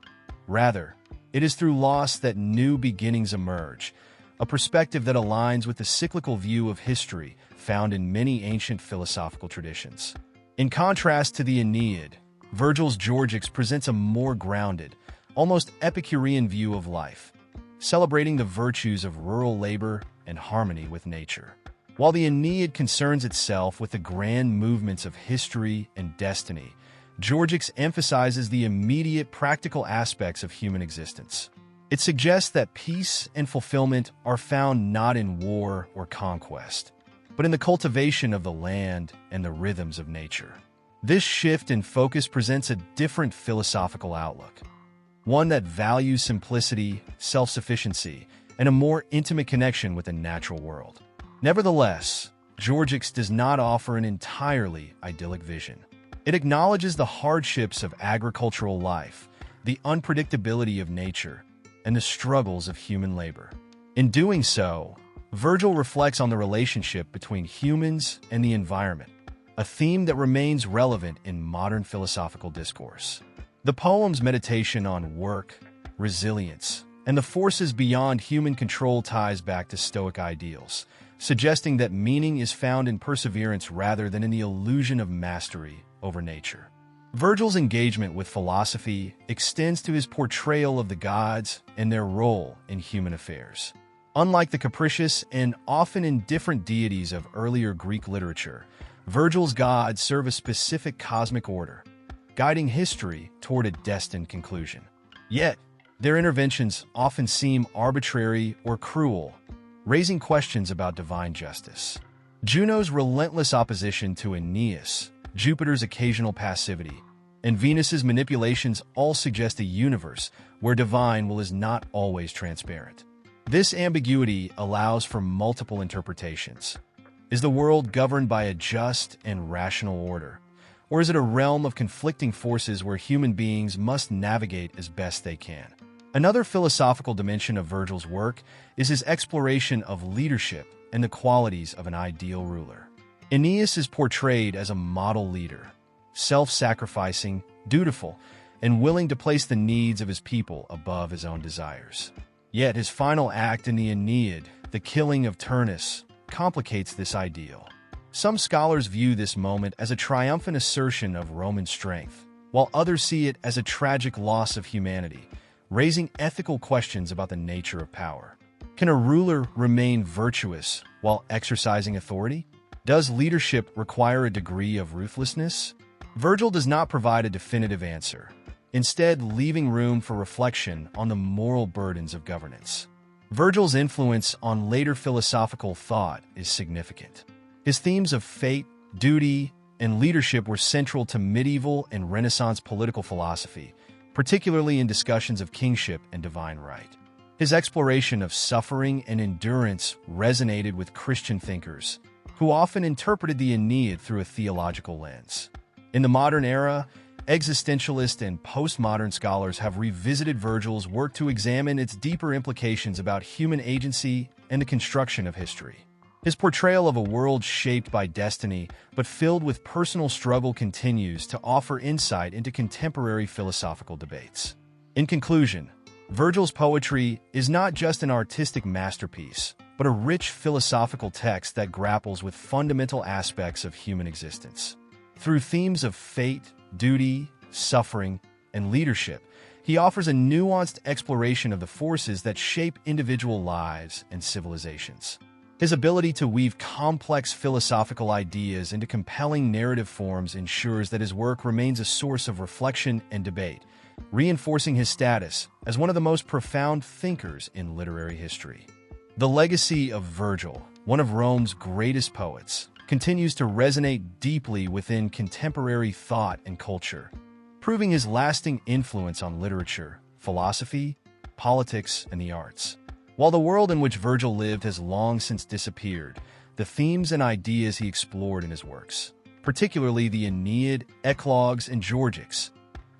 Rather, it is through loss that new beginnings emerge, a perspective that aligns with the cyclical view of history found in many ancient philosophical traditions. In contrast to the Aeneid, Virgil's Georgics presents a more grounded, almost Epicurean view of life, celebrating the virtues of rural labor and harmony with nature. While the Aeneid concerns itself with the grand movements of history and destiny, Georgics emphasizes the immediate practical aspects of human existence. It suggests that peace and fulfillment are found not in war or conquest, but in the cultivation of the land and the rhythms of nature. This shift in focus presents a different philosophical outlook, one that values simplicity, self-sufficiency, and a more intimate connection with the natural world. Nevertheless, Georgics does not offer an entirely idyllic vision. It acknowledges the hardships of agricultural life, the unpredictability of nature, and the struggles of human labor. In doing so, Virgil reflects on the relationship between humans and the environment, a theme that remains relevant in modern philosophical discourse. The poem's meditation on work, resilience, and the forces beyond human control ties back to Stoic ideals, suggesting that meaning is found in perseverance rather than in the illusion of mastery over nature. Virgil's engagement with philosophy extends to his portrayal of the gods and their role in human affairs. Unlike the capricious and often indifferent deities of earlier Greek literature, Virgil's gods serve a specific cosmic order, guiding history toward a destined conclusion. Yet, their interventions often seem arbitrary or cruel, raising questions about divine justice. Juno's relentless opposition to Aeneas, Jupiter's occasional passivity, and Venus's manipulations all suggest a universe where divine will is not always transparent. This ambiguity allows for multiple interpretations. Is the world governed by a just and rational order? Or is it a realm of conflicting forces where human beings must navigate as best they can? Another philosophical dimension of Virgil's work is his exploration of leadership and the qualities of an ideal ruler. Aeneas is portrayed as a model leader, self-sacrificing, dutiful, and willing to place the needs of his people above his own desires. Yet his final act in the Aeneid, the killing of Turnus, complicates this ideal. Some scholars view this moment as a triumphant assertion of Roman strength, while others see it as a tragic loss of humanity, raising ethical questions about the nature of power. Can a ruler remain virtuous while exercising authority? Does leadership require a degree of ruthlessness? Virgil does not provide a definitive answer, instead leaving room for reflection on the moral burdens of governance. Virgil's influence on later philosophical thought is significant. His themes of fate, duty, and leadership were central to medieval and Renaissance political philosophy, particularly in discussions of kingship and divine right. His exploration of suffering and endurance resonated with Christian thinkers, who often interpreted the Aeneid through a theological lens. In the modern era, existentialist and postmodern scholars have revisited Virgil's work to examine its deeper implications about human agency and the construction of history. His portrayal of a world shaped by destiny but filled with personal struggle continues to offer insight into contemporary philosophical debates. In conclusion, Virgil's poetry is not just an artistic masterpiece, but a rich philosophical text that grapples with fundamental aspects of human existence. Through themes of fate, duty, suffering, and leadership, he offers a nuanced exploration of the forces that shape individual lives and civilizations. His ability to weave complex philosophical ideas into compelling narrative forms ensures that his work remains a source of reflection and debate, reinforcing his status as one of the most profound thinkers in literary history. The legacy of Virgil, one of Rome's greatest poets, continues to resonate deeply within contemporary thought and culture, proving his lasting influence on literature, philosophy, politics, and the arts. While the world in which Virgil lived has long since disappeared, the themes and ideas he explored in his works, particularly the Aeneid, Eclogues, and Georgics,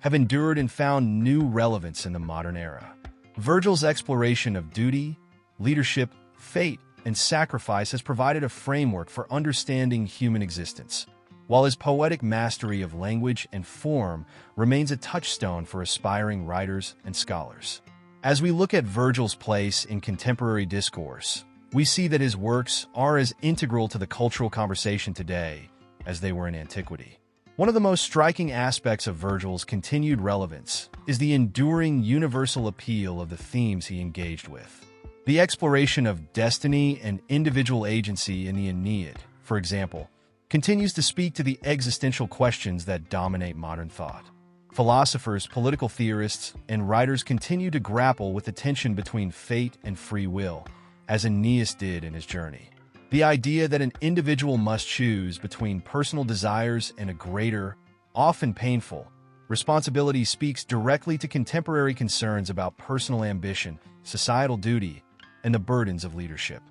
have endured and found new relevance in the modern era. Virgil's exploration of duty, leadership, fate, and sacrifice has provided a framework for understanding human existence, while his poetic mastery of language and form remains a touchstone for aspiring writers and scholars. As we look at Virgil's place in contemporary discourse, we see that his works are as integral to the cultural conversation today as they were in antiquity. One of the most striking aspects of Virgil's continued relevance is the enduring universal appeal of the themes he engaged with. The exploration of destiny and individual agency in the Aeneid, for example, continues to speak to the existential questions that dominate modern thought. Philosophers, political theorists, and writers continue to grapple with the tension between fate and free will, as Aeneas did in his journey. The idea that an individual must choose between personal desires and a greater, often painful, responsibility speaks directly to contemporary concerns about personal ambition, societal duty, and the burdens of leadership.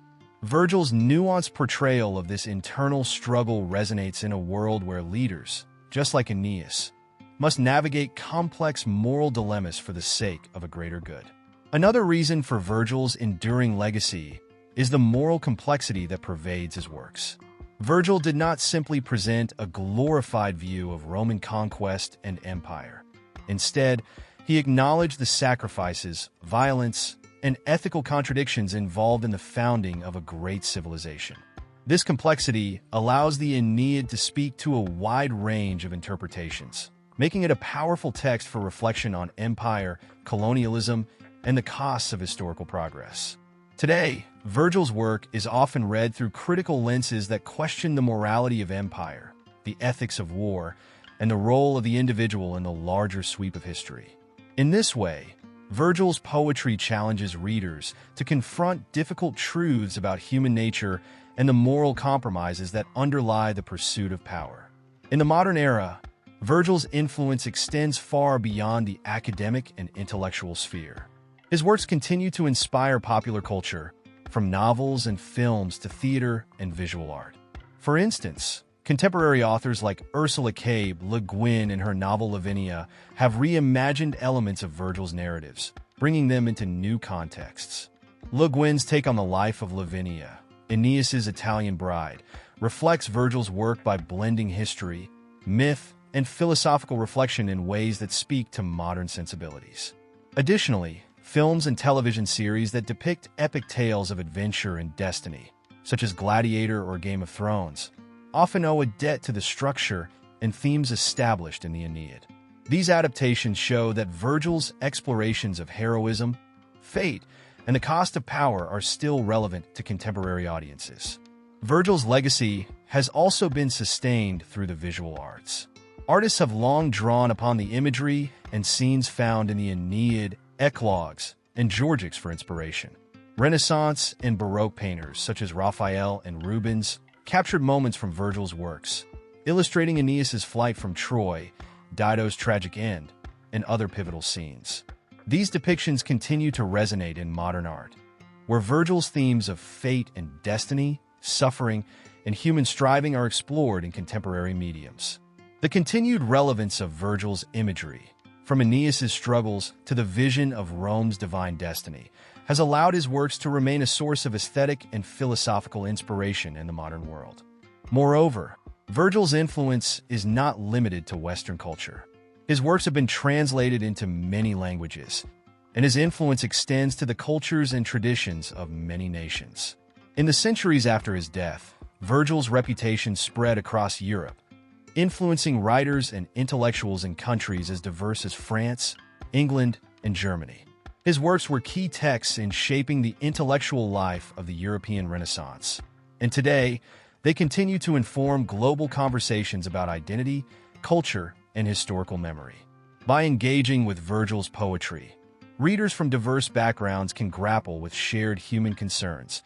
Virgil's nuanced portrayal of this internal struggle resonates in a world where leaders, just like Aeneas, must navigate complex moral dilemmas for the sake of a greater good. Another reason for Virgil's enduring legacy is the moral complexity that pervades his works. Virgil did not simply present a glorified view of Roman conquest and empire. Instead, he acknowledged the sacrifices, violence, and ethical contradictions involved in the founding of a great civilization. This complexity allows the Aeneid to speak to a wide range of interpretations, making it a powerful text for reflection on empire, colonialism, and the costs of historical progress. Today, Virgil's work is often read through critical lenses that question the morality of empire, the ethics of war, and the role of the individual in the larger sweep of history. In this way, Virgil's poetry challenges readers to confront difficult truths about human nature and the moral compromises that underlie the pursuit of power. In the modern era, Virgil's influence extends far beyond the academic and intellectual sphere. His works continue to inspire popular culture, from novels and films to theater and visual art. For instance, contemporary authors like Ursula K. Le Guin in her novel Lavinia have reimagined elements of Virgil's narratives, bringing them into new contexts. Le Guin's take on the life of Lavinia, Aeneas's Italian bride, reflects Virgil's work by blending history, myth, and philosophical reflection in ways that speak to modern sensibilities. Additionally, films and television series that depict epic tales of adventure and destiny, such as Gladiator or Game of Thrones, often owe a debt to the structure and themes established in the Aeneid. These adaptations show that Virgil's explorations of heroism, fate, and the cost of power are still relevant to contemporary audiences. Virgil's legacy has also been sustained through the visual arts. Artists have long drawn upon the imagery and scenes found in the Aeneid, eclogues, and Georgics for inspiration. Renaissance and Baroque painters such as Raphael and Rubens captured moments from Virgil's works, illustrating Aeneas's flight from Troy, Dido's tragic end, and other pivotal scenes. These depictions continue to resonate in modern art, where Virgil's themes of fate and destiny, suffering, and human striving are explored in contemporary mediums. The continued relevance of Virgil's imagery, from Aeneas's struggles to the vision of Rome's divine destiny, has allowed his works to remain a source of aesthetic and philosophical inspiration in the modern world. Moreover, Virgil's influence is not limited to Western culture. His works have been translated into many languages, and his influence extends to the cultures and traditions of many nations. In the centuries after his death, Virgil's reputation spread across Europe, influencing writers and intellectuals in countries as diverse as France, England, and Germany. His works were key texts in shaping the intellectual life of the European Renaissance, and today, they continue to inform global conversations about identity, culture, and historical memory. By engaging with Virgil's poetry, readers from diverse backgrounds can grapple with shared human concerns,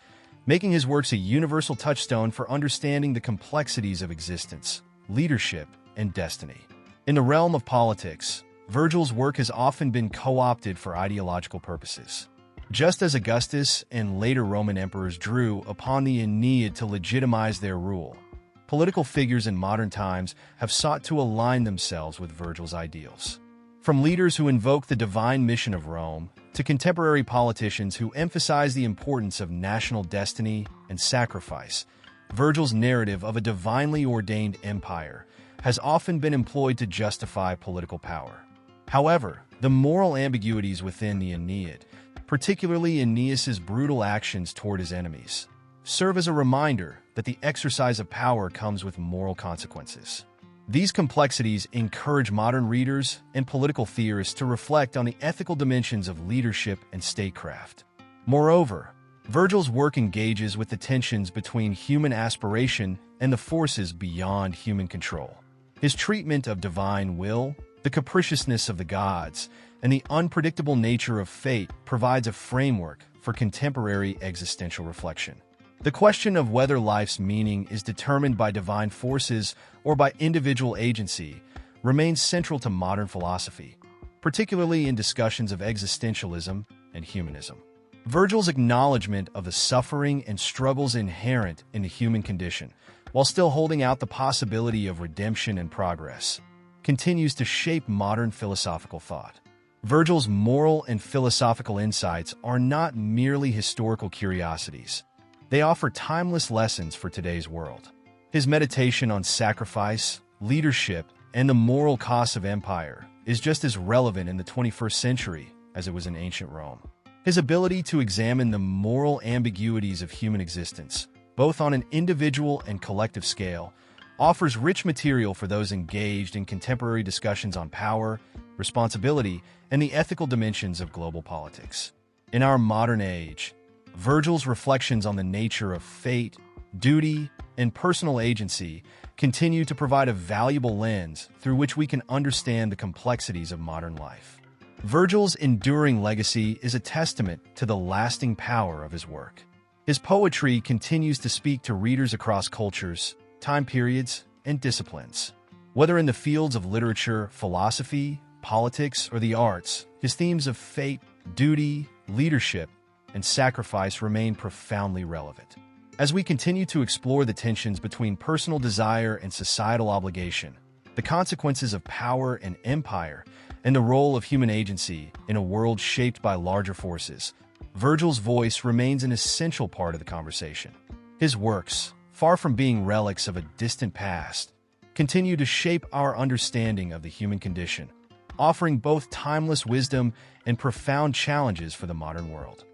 making his works a universal touchstone for understanding the complexities of existence, leadership, and destiny. In the realm of politics, Virgil's work has often been co-opted for ideological purposes. Just as Augustus and later Roman emperors drew upon the Aeneid to legitimize their rule, political figures in modern times have sought to align themselves with Virgil's ideals. From leaders who invoke the divine mission of Rome to contemporary politicians who emphasize the importance of national destiny and sacrifice, Virgil's narrative of a divinely ordained empire has often been employed to justify political power. However, the moral ambiguities within the Aeneid, particularly Aeneas's brutal actions toward his enemies, serve as a reminder that the exercise of power comes with moral consequences. These complexities encourage modern readers and political theorists to reflect on the ethical dimensions of leadership and statecraft. Moreover, Virgil's work engages with the tensions between human aspiration and the forces beyond human control. His treatment of divine will, the capriciousness of the gods, and the unpredictable nature of fate provides a framework for contemporary existential reflection. The question of whether life's meaning is determined by divine forces or by individual agency remains central to modern philosophy, particularly in discussions of existentialism and humanism. Virgil's acknowledgement of the suffering and struggles inherent in the human condition, while still holding out the possibility of redemption and progress, continues to shape modern philosophical thought. Virgil's moral and philosophical insights are not merely historical curiosities. They offer timeless lessons for today's world. His meditation on sacrifice, leadership, and the moral costs of empire is just as relevant in the 21st century as it was in ancient Rome. His ability to examine the moral ambiguities of human existence, both on an individual and collective scale, offers rich material for those engaged in contemporary discussions on power, responsibility, and the ethical dimensions of global politics. In our modern age, Virgil's reflections on the nature of fate, duty, and personal agency continue to provide a valuable lens through which we can understand the complexities of modern life. Virgil's enduring legacy is a testament to the lasting power of his work. His poetry continues to speak to readers across cultures, time periods, and disciplines. Whether in the fields of literature, philosophy, politics, or the arts, his themes of fate, duty, leadership, and sacrifice remain profoundly relevant. As we continue to explore the tensions between personal desire and societal obligation, the consequences of power and empire, and the role of human agency in a world shaped by larger forces, Virgil's voice remains an essential part of the conversation. His works, far from being relics of a distant past, continue to shape our understanding of the human condition, offering both timeless wisdom and profound challenges for the modern world.